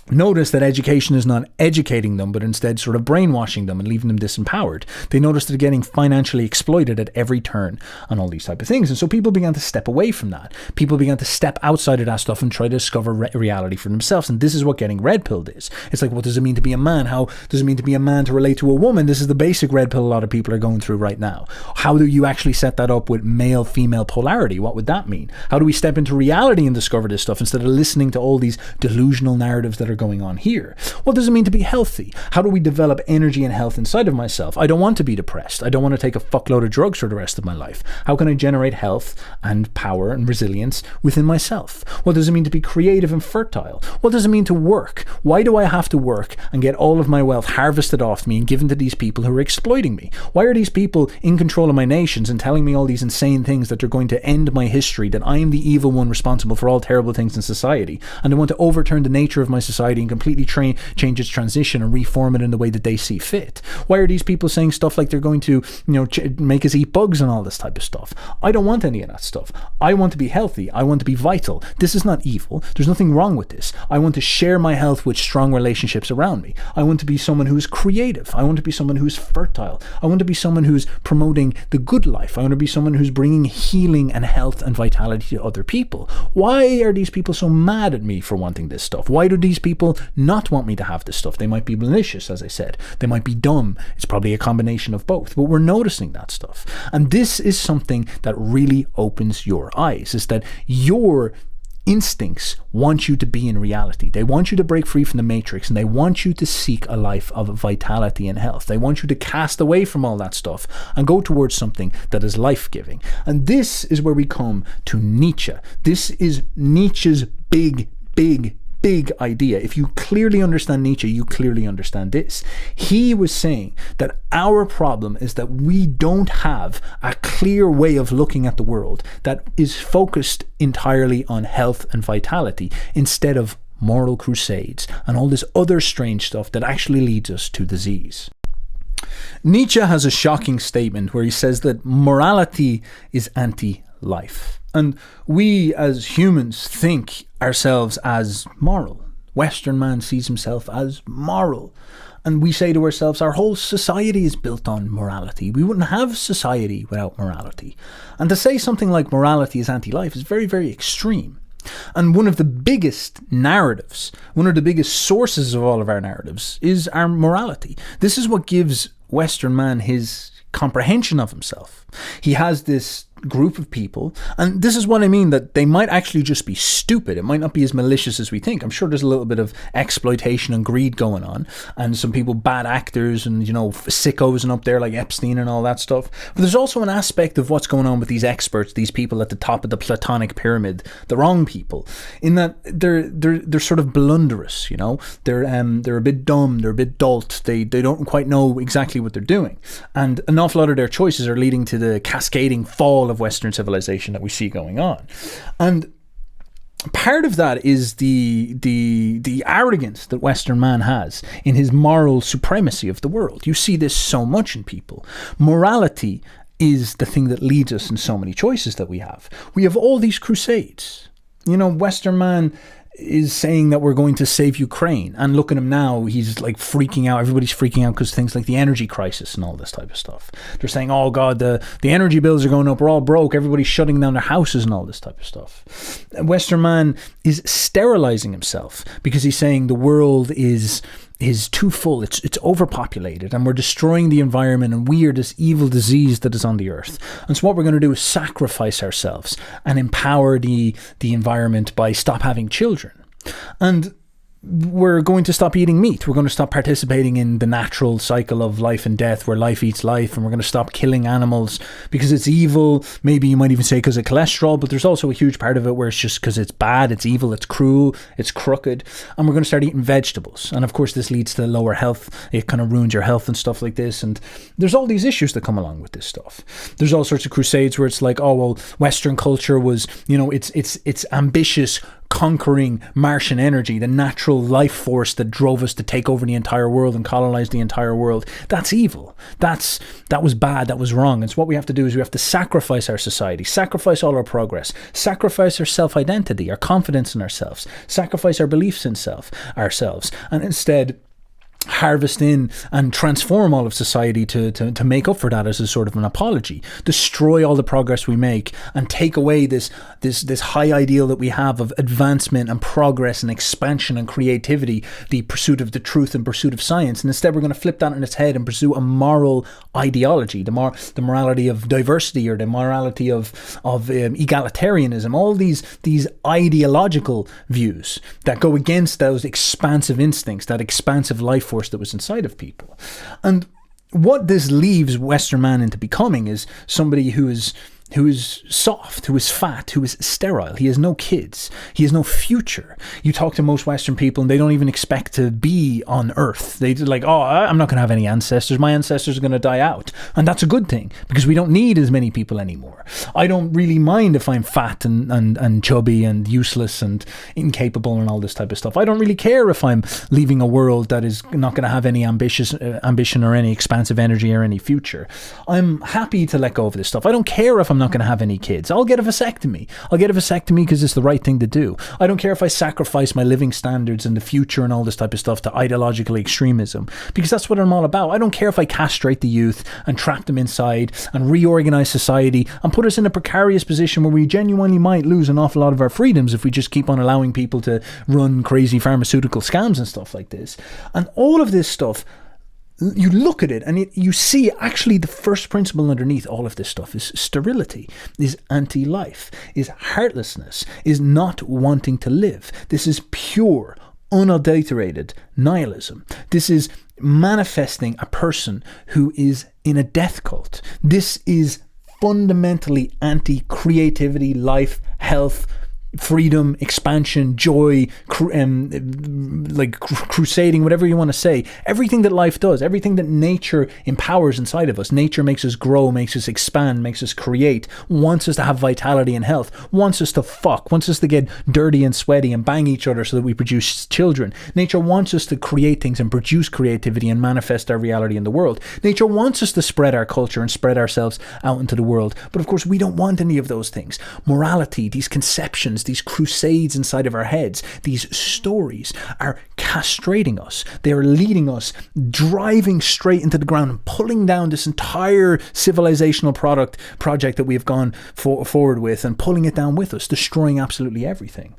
notice that education is not educating them, but instead sort of brainwashing them and leaving them disempowered. They notice they're getting financially exploited at every turn and all these type of things. And so people began to step away from that. People began to step outside of that stuff and try to discover reality for themselves. And this is what getting red pilled is. It's like, what does it mean to be a man? How does it mean to be a man to relate to a woman? This is the basic red pill a lot of people are going through right now. How do you actually set that up with male-female polarity? What would that mean? How do we step into reality and discover this stuff instead of listening to all these delusional narratives that are going on here. What does it mean to be healthy? How do we develop energy and health inside of myself? I don't want to be depressed. I don't want to take a fuckload of drugs for the rest of my life. How can I generate health and power and resilience within myself? What does it mean to be creative and fertile? What does it mean to work? Why do I have to work and get all of my wealth harvested off me and given to these people who are exploiting me? Why are these people in control of my nations and telling me all these insane things that they're going to end my history, that I am the evil one responsible for all terrible things in society, and they want to overturn the nature of my society and completely change its transition and reform it in the way that they see fit? Why are these people saying stuff like they're going to, make us eat bugs and all this type of stuff? I don't want any of that stuff. I want to be healthy. I want to be vital. This is not evil. There's nothing wrong with this. I want to share my health with strong relationships around me. I want to be someone who is creative. I want to be someone who is fertile. I want to be someone who's promoting the good life. I want to be someone who's bringing healing and health and vitality to other people. Why are these people so mad at me for wanting this stuff? Why do these people not want me to have this stuff? They might be malicious, as I said. They might be dumb. It's probably a combination of both, but we're noticing that stuff. And this is something that really opens your eyes, is that your instincts want you to be in reality. They want you to break free from the matrix, and they want you to seek a life of vitality and health. They want you to cast away from all that stuff and go towards something that is life-giving. And this is where we come to Nietzsche. This is Nietzsche's big idea. If you clearly understand Nietzsche, you clearly understand this. He was saying that our problem is that we don't have a clear way of looking at the world that is focused entirely on health and vitality instead of moral crusades and all this other strange stuff that actually leads us to disease. Nietzsche has a shocking statement where he says that morality is anti-life. And we as humans think ourselves as moral. Western man sees himself as moral. And we say to ourselves, our whole society is built on morality. We wouldn't have society without morality. And to say something like morality is anti-life is very, very extreme. And one of the biggest narratives, one of the biggest sources of all of our narratives is our morality. This is what gives Western man his comprehension of himself. He has this group of people, and this is what I mean, that they might actually just be stupid. It might not be as malicious as we think. I'm sure there's a little bit of exploitation and greed going on, and some people bad actors and sickos and up there like Epstein and all that stuff. But there's also an aspect of what's going on with these experts, these people at the top of the Platonic pyramid, the wrong people, in that they're sort of blunderous. They're a bit dumb, they're a bit dolt, they don't quite know exactly what they're doing, and an awful lot of their choices are leading to the cascading fall of Western civilization that we see going on. And part of that is the arrogance that Western man has in his moral supremacy of the world. You see this so much in people. Morality is the thing that leads us in so many choices that we have. We have all these crusades. Western man is saying that we're going to save Ukraine, and look at him now, he's like freaking out. Everybody's freaking out because things like the energy crisis and all this type of stuff. They're saying, oh God, the energy bills are going up, we're all broke, everybody's shutting down their houses and all this type of stuff. Western man is sterilizing himself because he's saying the world is too full, it's overpopulated, and we're destroying the environment, and we are this evil disease that is on the earth. And so what we're going to do is sacrifice ourselves and empower the environment by stop having children. And we're going to stop eating meat. We're going to stop participating in the natural cycle of life and death where life eats life, and we're going to stop killing animals because it's evil. Maybe you might even say because of cholesterol, but there's also a huge part of it where it's just because it's bad, it's evil, it's cruel, it's crooked. And we're going to start eating vegetables. And of course this leads to lower health. It kind of ruins your health and stuff like this. And there's all these issues that come along with this stuff. There's all sorts of crusades where it's like, oh well, Western culture was, it's ambitious, conquering Martian energy, the natural life force that drove us to take over the entire world and colonize the entire world. That's evil. That was bad. That was wrong. And so what we have to do is we have to sacrifice our society, sacrifice all our progress, sacrifice our self-identity, our confidence in ourselves, sacrifice our beliefs in ourselves, and instead harvest in and transform all of society to make up for that as a sort of an apology, destroy all the progress we make and take away this high ideal that we have of advancement and progress and expansion and creativity, the pursuit of the truth and pursuit of science. And instead we're going to flip that on its head and pursue a moral ideology, the morality of diversity, or the morality of egalitarianism, all these ideological views that go against those expansive instincts, that expansive life force that was inside of people. And what this leaves Western man into becoming is somebody who is soft, who is fat, who is sterile. He has no kids. He has no future. You talk to most Western people and they don't even expect to be on Earth. They're like, oh, I'm not going to have any ancestors. My ancestors are going to die out. And that's a good thing, because we don't need as many people anymore. I don't really mind if I'm fat and chubby and useless and incapable and all this type of stuff. I don't really care if I'm leaving a world that is not going to have any ambition or any expansive energy or any future. I'm happy to let go of this stuff. I don't care if I'm not going to have any kids. I'll get a vasectomy. I'll get a vasectomy because it's the right thing to do. I don't care if I sacrifice my living standards and the future and all this type of stuff to ideological extremism, because that's what I'm all about. I don't care if I castrate the youth and trap them inside and reorganize society and put us in a precarious position where we genuinely might lose an awful lot of our freedoms if we just keep on allowing people to run crazy pharmaceutical scams and stuff like this. And all of this stuff, you look at it and you see actually the first principle underneath all of this stuff is sterility, is anti-life, is heartlessness, is not wanting to live. This is pure, unadulterated nihilism. This is manifesting a person who is in a death cult. This is fundamentally anti-creativity, life, health, freedom, expansion, joy, crusading, whatever you want to say. Everything that life does, everything that nature empowers inside of us. Nature makes us grow, makes us expand, makes us create, wants us to have vitality and health, wants us to fuck, wants us to get dirty and sweaty and bang each other so that we produce children. Nature wants us to create things and produce creativity and manifest our reality in the world. Nature wants us to spread our culture and spread ourselves out into the world. But of course, we don't want any of those things. Morality, these conceptions, these crusades inside of our heads, these stories are castrating us. They are leading us, driving straight into the ground and pulling down this entire civilizational project that we have gone forward with, and pulling it down with us, destroying absolutely everything.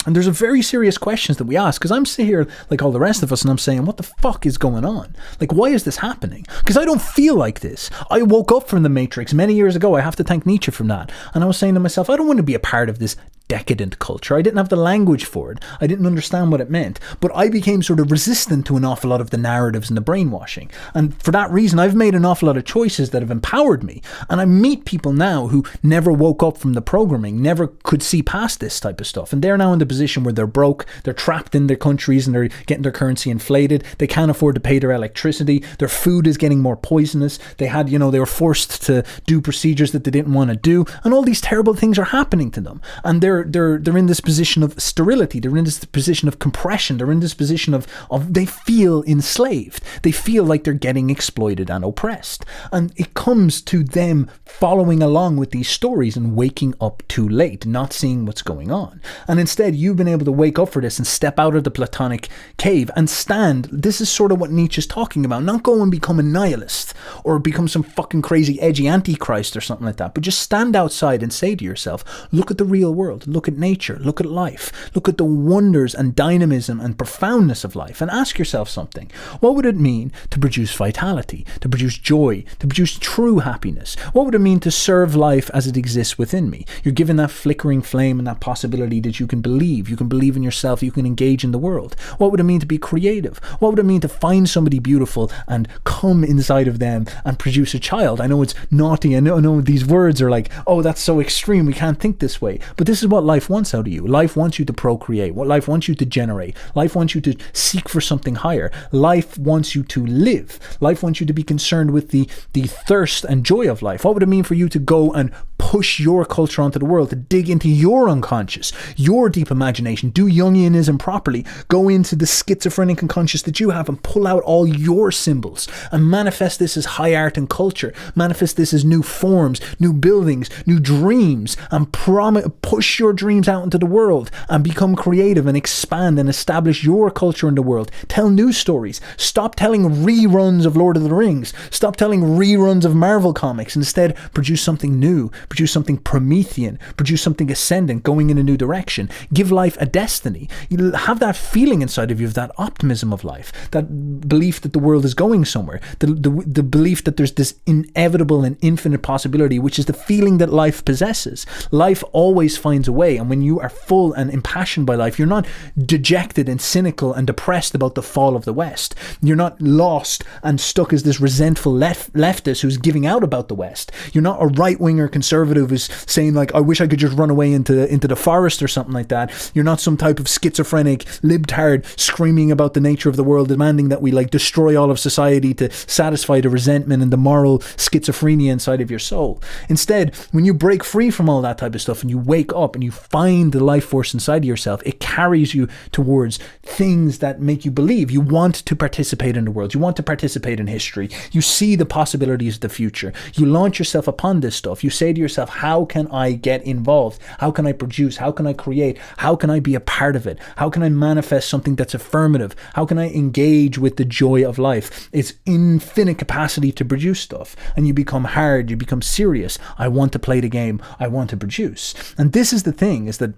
And there's a very serious questions that we ask, because I'm sitting here like all the rest of us and I'm saying, what the fuck is going on? Like, why is this happening? Because I don't feel like this. I woke up from the Matrix many years ago. I have to thank Nietzsche for that. And I was saying to myself, I don't want to be a part of this decadent culture. I didn't have the language for it. I didn't understand what it meant. But I became sort of resistant to an awful lot of the narratives and the brainwashing. And for that reason, I've made an awful lot of choices that have empowered me. And I meet people now who never woke up from the programming, never could see past this type of stuff. And they're now in the position where they're broke, they're trapped in their countries and they're getting their currency inflated. They can't afford to pay their electricity. Their food is getting more poisonous. They were forced to do procedures that they didn't want to do. And all these terrible things are happening to them. And they're in this position of sterility. They're in this position of compression. They're in this position of they feel enslaved. They feel like they're getting exploited and oppressed. And it comes to them following along with these stories and waking up too late, not seeing what's going on. And instead, you've been able to wake up for this and step out of the Platonic cave and stand. This is sort of what Nietzsche's talking about. Not go and become a nihilist or become some fucking crazy edgy antichrist or something like that, but just stand outside and say to yourself, look at the real world. Look at nature, look at life, look at the wonders and dynamism and profoundness of life, and ask yourself something. What would it mean to produce vitality, to produce joy, to produce true happiness? What would it mean to serve life as it exists within me? You're given that flickering flame and that possibility that you can believe in yourself, you can engage in the world. What would it mean to be creative? What would it mean to find somebody beautiful and come inside of them and produce a child? I know it's naughty, I know these words are like, oh, that's so extreme, we can't think this way, but this is what life wants out of you. Life wants you to procreate. What life wants you to generate. Life wants you to seek for something higher. Life wants you to live. Life wants you to be concerned with the thirst and joy of life. What would it mean for you to go and push your culture onto the world, to dig into your unconscious, your deep imagination, do Jungianism properly, go into the schizophrenic unconscious that you have and pull out all your symbols and manifest this as high art and culture, manifest this as new forms, new buildings, new dreams, and push your dreams out into the world and become creative and expand and establish your culture in the world. Tell new stories. Stop telling reruns of Lord of the Rings. Stop telling reruns of Marvel comics. Instead, produce something new. Produce something Promethean. Produce something ascendant, going in a new direction. Give life a destiny. You have that feeling inside of you, of that optimism of life, that belief that the world is going somewhere, the belief that there's this inevitable and infinite possibility, which is the feeling that life possesses. Life always finds a way, and when you are full and impassioned by life, you're not dejected and cynical and depressed about the fall of the West. You're not lost and stuck as this resentful leftist who's giving out about the West. You're not a right-winger conservative who's saying like, I wish I could just run away into the forest or something like that. You're not some type of schizophrenic libtard screaming about the nature of the world, demanding that we like destroy all of society to satisfy the resentment and the moral schizophrenia inside of your soul. Instead, when you break free from all that type of stuff and you wake up and you find the life force inside of yourself, it carries you towards things that make you believe. You want to participate in the world. You want to participate in history. You see the possibilities of the future. You launch yourself upon this stuff. You say to yourself, how can I get involved? How can I produce? How can I create? How can I be a part of it? How can I manifest something that's affirmative? How can I engage with the joy of life? It's infinite capacity to produce stuff. And you become hard, you become serious. I want to play the game. I want to produce. And this is the thing, is that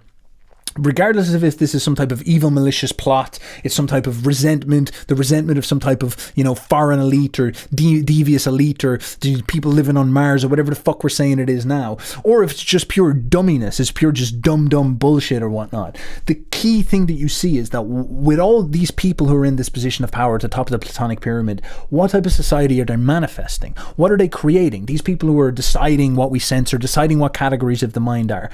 regardless of if this is some type of evil, malicious plot, it's some type of resentment, the resentment of some type of, foreign elite or devious elite or people living on Mars or whatever the fuck we're saying it is now, or if it's just pure dumminess, it's pure just dumb bullshit or whatnot. The key thing that you see is that with all these people who are in this position of power at the top of the Platonic pyramid, what type of society are they manifesting? What are they creating? These people who are deciding what we censor, deciding what categories of the mind are.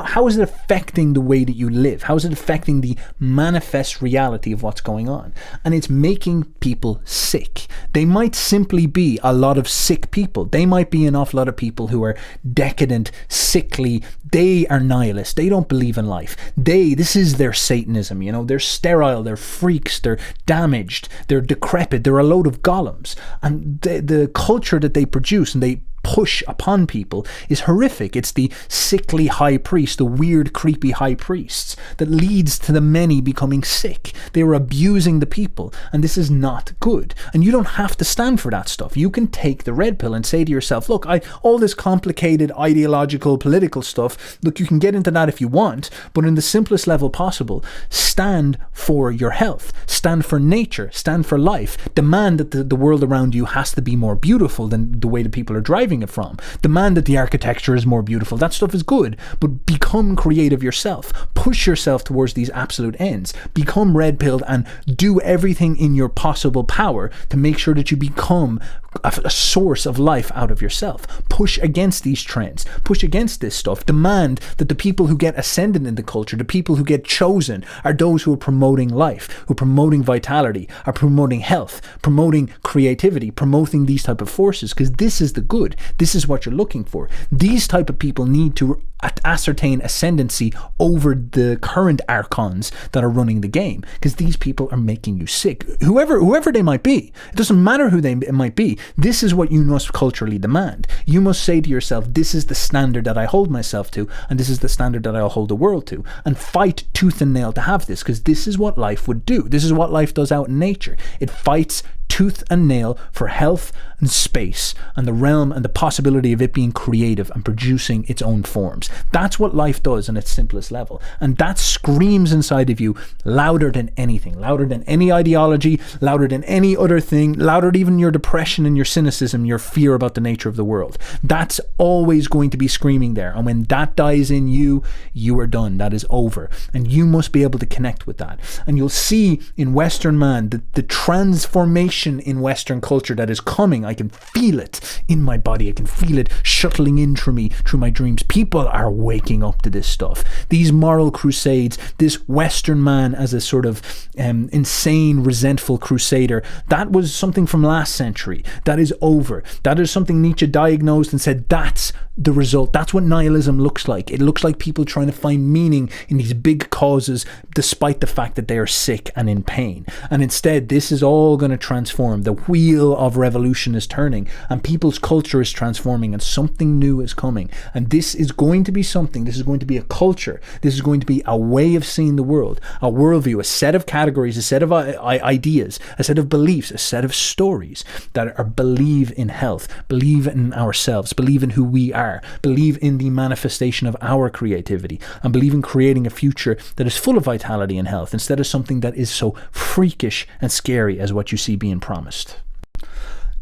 How is it affecting the way that you live? How is it affecting the manifest reality of what's going on? And it's making people sick. They might simply be a lot of sick people. They might be an awful lot of people who are decadent, sickly. They are nihilists. They don't believe in life. This is their Satanism, they're sterile, they're freaks, they're damaged, they're decrepit, they're a load of golems. And the culture that they produce and they push upon people is horrific. It's the sickly high priest, the weird, creepy high priests that leads to the many becoming sick. They are abusing the people, and this is not good. And you don't have to stand for that stuff. You can take the red pill and say to yourself, look, all this complicated ideological, political stuff, look, you can get into that if you want, but in the simplest level possible, stand for your health, stand for nature, stand for life, demand that the world around you has to be more beautiful than the way that people are driving it from. Demand that the architecture is more beautiful. That stuff is good, but become creative yourself. Push yourself towards these absolute ends. Become red-pilled and do everything in your possible power to make sure that you become a source of life out of yourself. Push against these trends. Push against this stuff. Demand that the people who get ascendant in the culture, the people who get chosen, are those who are promoting life, who are promoting vitality, are promoting health, promoting creativity, promoting these type of forces, because this is the good. This is what you're looking for. These type of people need to ascertain ascendancy over the current Archons that are running the game, because these people are making you sick. Whoever they might be, it doesn't matter who they might be. This is what you must culturally demand. You must say to yourself, this is the standard that I hold myself to, and this is the standard that I'll hold the world to, and fight tooth and nail to have this, because this is what life would do. This is what life does out in nature. It fights tooth and nail for health and space and the realm and the possibility of it being creative and producing its own forms. That's what life does in its simplest level. And that screams inside of you louder than anything, louder than any ideology, louder than any other thing, louder than even your depression and your cynicism, your fear about the nature of the world. That's always going to be screaming there. And when that dies in you, you are done. That is over. And you must be able to connect with that. And you'll see in Western man the transformation in Western culture that is coming. I can feel it in my body. I can feel it shuttling in through me, through my dreams. People are waking up to this stuff. These moral crusades, this Western man as a sort of insane, resentful crusader, that was something from last century. That is over. That is something Nietzsche diagnosed and said, that's the result. That's what nihilism looks like. It looks like people trying to find meaning in these big causes despite the fact that they are sick and in pain. And instead, this is all going to transform. The wheel of revolution is turning and people's culture is transforming and something new is coming. And this is going to be something. This is going to be a culture. This is going to be a way of seeing the world, a worldview, a set of categories, a set of ideas, a set of beliefs, a set of stories that are believe in health, believe in ourselves, believe in who we are, believe in the manifestation of our creativity, and believe in creating a future that is full of vitality and health instead of something that is so freakish and scary as what you see being promised.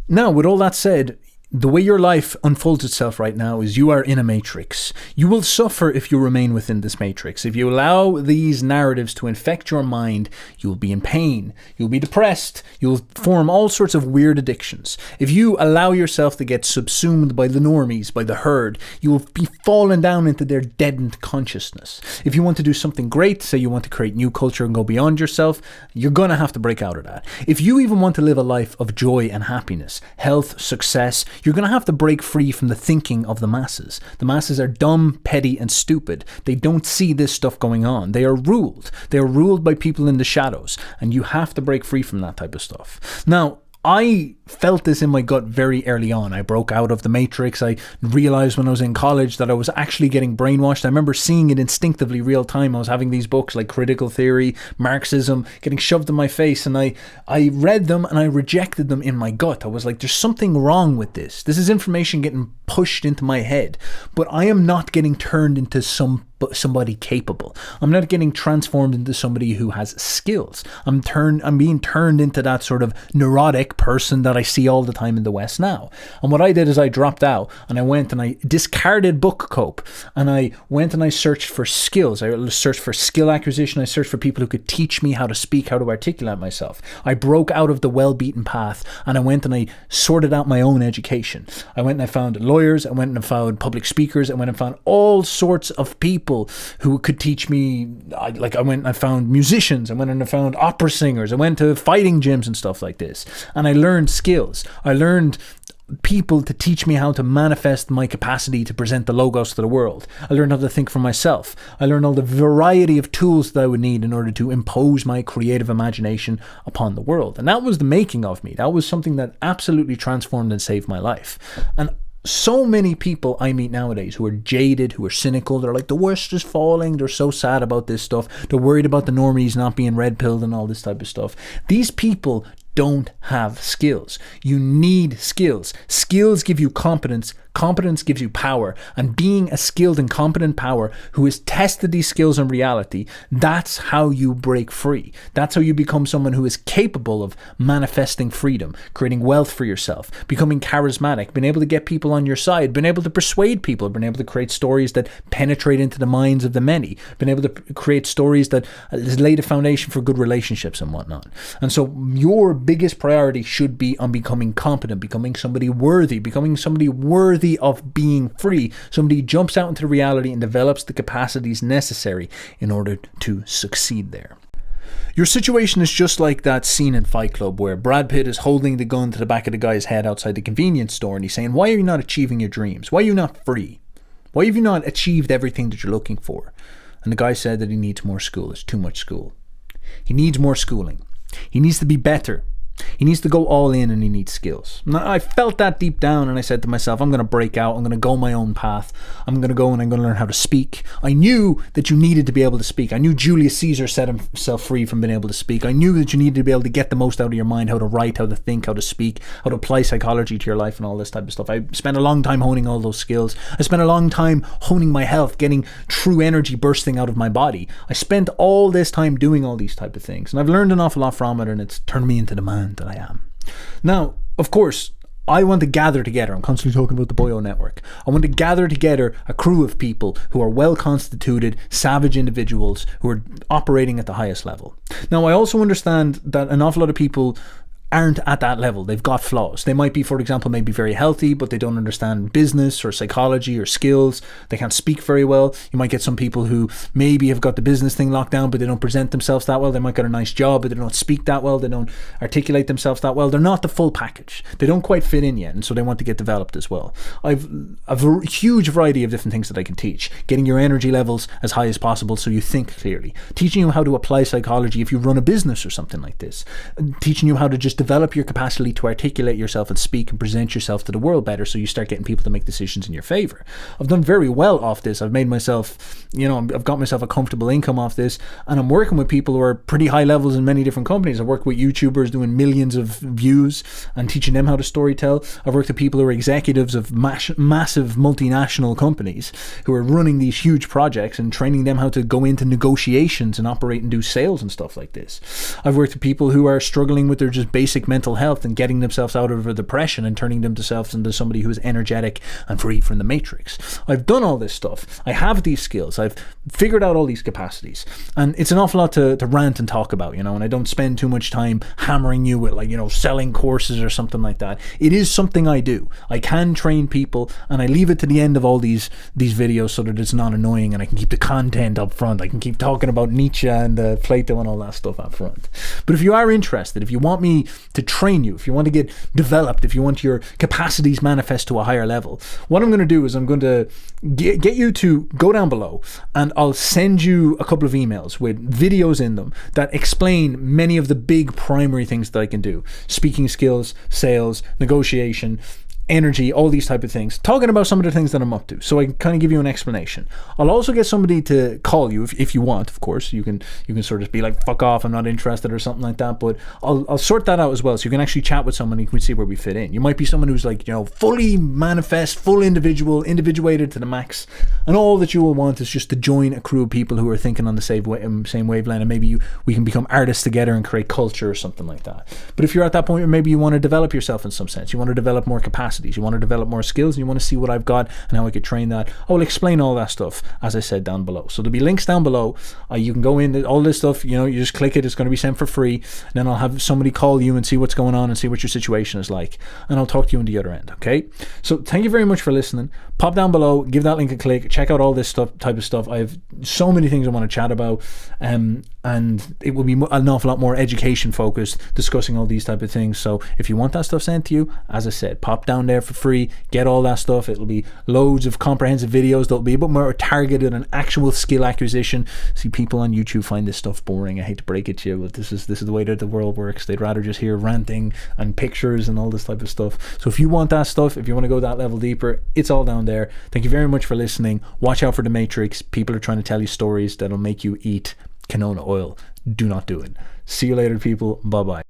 Now, with all that said, the way your life unfolds itself right now is you are in a matrix. You will suffer if you remain within this matrix. If you allow these narratives to infect your mind, you will be in pain. You'll be depressed. You'll form all sorts of weird addictions. If you allow yourself to get subsumed by the normies, by the herd, you will be fallen down into their deadened consciousness. If you want to do something great, say you want to create new culture and go beyond yourself, you're going to have to break out of that. If you even want to live a life of joy and happiness, health, success, you're going to have to break free from the thinking of the masses. The masses are dumb, petty, and stupid. They don't see this stuff going on. They are ruled. They are ruled by people in the shadows, and you have to break free from that type of stuff. Now, I felt this in my gut very early on. I broke out of the matrix. I realized when I was in college that I was actually getting brainwashed. I remember seeing it instinctively real time. I was having these books like critical theory, Marxism, getting shoved in my face, and I read them and I rejected them in my gut. I was like, there's something wrong with this. This is information getting pushed into my head, but I am not getting turned into somebody capable. I'm not getting transformed into somebody who has skills. I'm being turned into that sort of neurotic person that I see all the time in the West now. And what I did is I dropped out and I went and I discarded book cope and I went and I searched for skills. I searched for skill acquisition. I searched for people who could teach me how to speak, how to articulate myself. I broke out of the well-beaten path and I went and I sorted out my own education. I went and I found lawyers. I went and I found public speakers. I went and found all sorts of people who could teach me. I went and I found musicians. I went and I found opera singers. I went to fighting gyms and stuff like this. And I learned skills. I learned people to teach me how to manifest my capacity to present the logos to the world. I learned how to think for myself. I learned all the variety of tools that I would need in order to impose my creative imagination upon the world. And that was the making of me. That was something that absolutely transformed and saved my life. And so many people I meet nowadays who are jaded, who are cynical, they're like, the West is falling, they're so sad about this stuff, they're worried about the normies not being red-pilled and all this type of stuff. These people don't have skills. You need skills. Skills give you competence. Competence gives you power. And being a skilled and competent power who has tested these skills in reality, that's how you break free. That's how you become someone who is capable of manifesting freedom, creating wealth for yourself, becoming charismatic, being able to get people on your side, being able to persuade people, being able to create stories that penetrate into the minds of the many, being able to create stories that lay the foundation for good relationships and whatnot. And so your biggest priority should be on becoming competent, becoming somebody worthy of being free. Somebody who jumps out into reality and develops the capacities necessary in order to succeed there. Your situation is just like that scene in Fight Club where Brad Pitt is holding the gun to the back of the guy's head outside the convenience store and he's saying, why are you not achieving your dreams? Why are you not free? Why have you not achieved everything that you're looking for? And the guy said that he needs more school. It's too much school. He needs more schooling. He needs to be better. He needs to go all in and he needs skills. Now, I felt that deep down and I said to myself, I'm going to break out. I'm going to go my own path. I'm going to go and I'm going to learn how to speak. I knew that you needed to be able to speak. I knew Julius Caesar set himself free from being able to speak. I knew that you needed to be able to get the most out of your mind, how to write, how to think, how to speak, how to apply psychology to your life and all this type of stuff. I spent a long time honing all those skills. I spent a long time honing my health, getting true energy bursting out of my body. I spent all this time doing all these type of things. And I've learned an awful lot from it and it's turned me into the man that I am. Now, of course, I want to gather together. I'm constantly talking about the BOYO network. I want to gather together a crew of people who are well-constituted, savage individuals who are operating at the highest level. Now, I also understand that an awful lot of people aren't at that level. They've got flaws. They might be, for example, maybe very healthy, but they don't understand business or psychology or skills. They can't speak very well. You might get some people who maybe have got the business thing locked down, but they don't present themselves that well. They might get a nice job, but they don't speak that well. They don't articulate themselves that well. They're not the full package. They don't quite fit in yet, and so they want to get developed as well. I've a huge variety of different things that I can teach. Getting your energy levels as high as possible so you think clearly. Teaching you how to apply psychology if you run a business or something like this. Teaching you how to just develop your capacity to articulate yourself and speak and present yourself to the world better so you start getting people to make decisions in your favor. I've done very well off this. I've made myself, I've got myself a comfortable income off this, and I'm working with people who are pretty high levels in many different companies. I work with YouTubers doing millions of views and teaching them how to storytell. I've worked with people who are executives of massive multinational companies who are running these huge projects and training them how to go into negotiations and operate and do sales and stuff like this. I've worked with people who are struggling with their just basic mental health and getting themselves out of a depression and turning themselves into somebody who is energetic and free from the matrix. I've done all this stuff. I have these skills. I've figured out all these capacities, and it's an awful lot to rant and talk about, and I don't spend too much time hammering you with selling courses or something like that. It is something I do. I can train people, and I leave it to the end of all these videos so that it's not annoying and I can keep the content up front. I can keep talking about Nietzsche and Plato and all that stuff up front. But if you are interested, if you want me to train you, if you want to get developed, if you want your capacities manifest to a higher level, what I'm going to do is I'm going to get you to go down below, and I'll send you a couple of emails with videos in them that explain many of the big primary things that I can do. Speaking skills, sales, negotiation, energy, all these type of things, talking about some of the things that I'm up to, so I can kind of give you an explanation. I'll also get somebody to call you if you want. Of course, you can sort of be like, fuck off, I'm not interested, or something like that, but I'll sort that out as well, so you can actually chat with someone and you can see where we fit in. You might be someone who's like, fully manifest, full individual, individuated to the max, and all that you will want is just to join a crew of people who are thinking on the same wavelength, and maybe we can become artists together and create culture or something like that. But if you're at that point where maybe you want to develop yourself in some sense, you want to develop more capacity, you want to develop more skills, and you want to see what I've got and how I could train that, I will explain all that stuff, as I said, down below. So there'll be links down below. You can go in, all this stuff, you just click it, it's going to be sent for free, and then I'll have somebody call you and see what's going on and see what your situation is like, and I'll talk to you on the other end, okay? So thank you very much for listening. Pop down below, give that link a click, check out all this type of stuff. I have so many things I want to chat about, and it will be an awful lot more education focused, discussing all these type of things. So if you want that stuff sent to you, as I said, pop down there for free, get all that stuff. It'll be loads of comprehensive videos that'll be a bit more targeted on actual skill acquisition. See, people on YouTube find this stuff boring. I hate to break it to you, but this is the way that the world works. They'd rather just hear ranting and pictures and all this type of stuff. So if you want that stuff, if you want to go that level deeper, it's all down there. Thank you very much for listening. Watch out for the Matrix. People are trying to tell you stories that'll make you eat canola oil. Do not do it. See you later, people. Bye bye.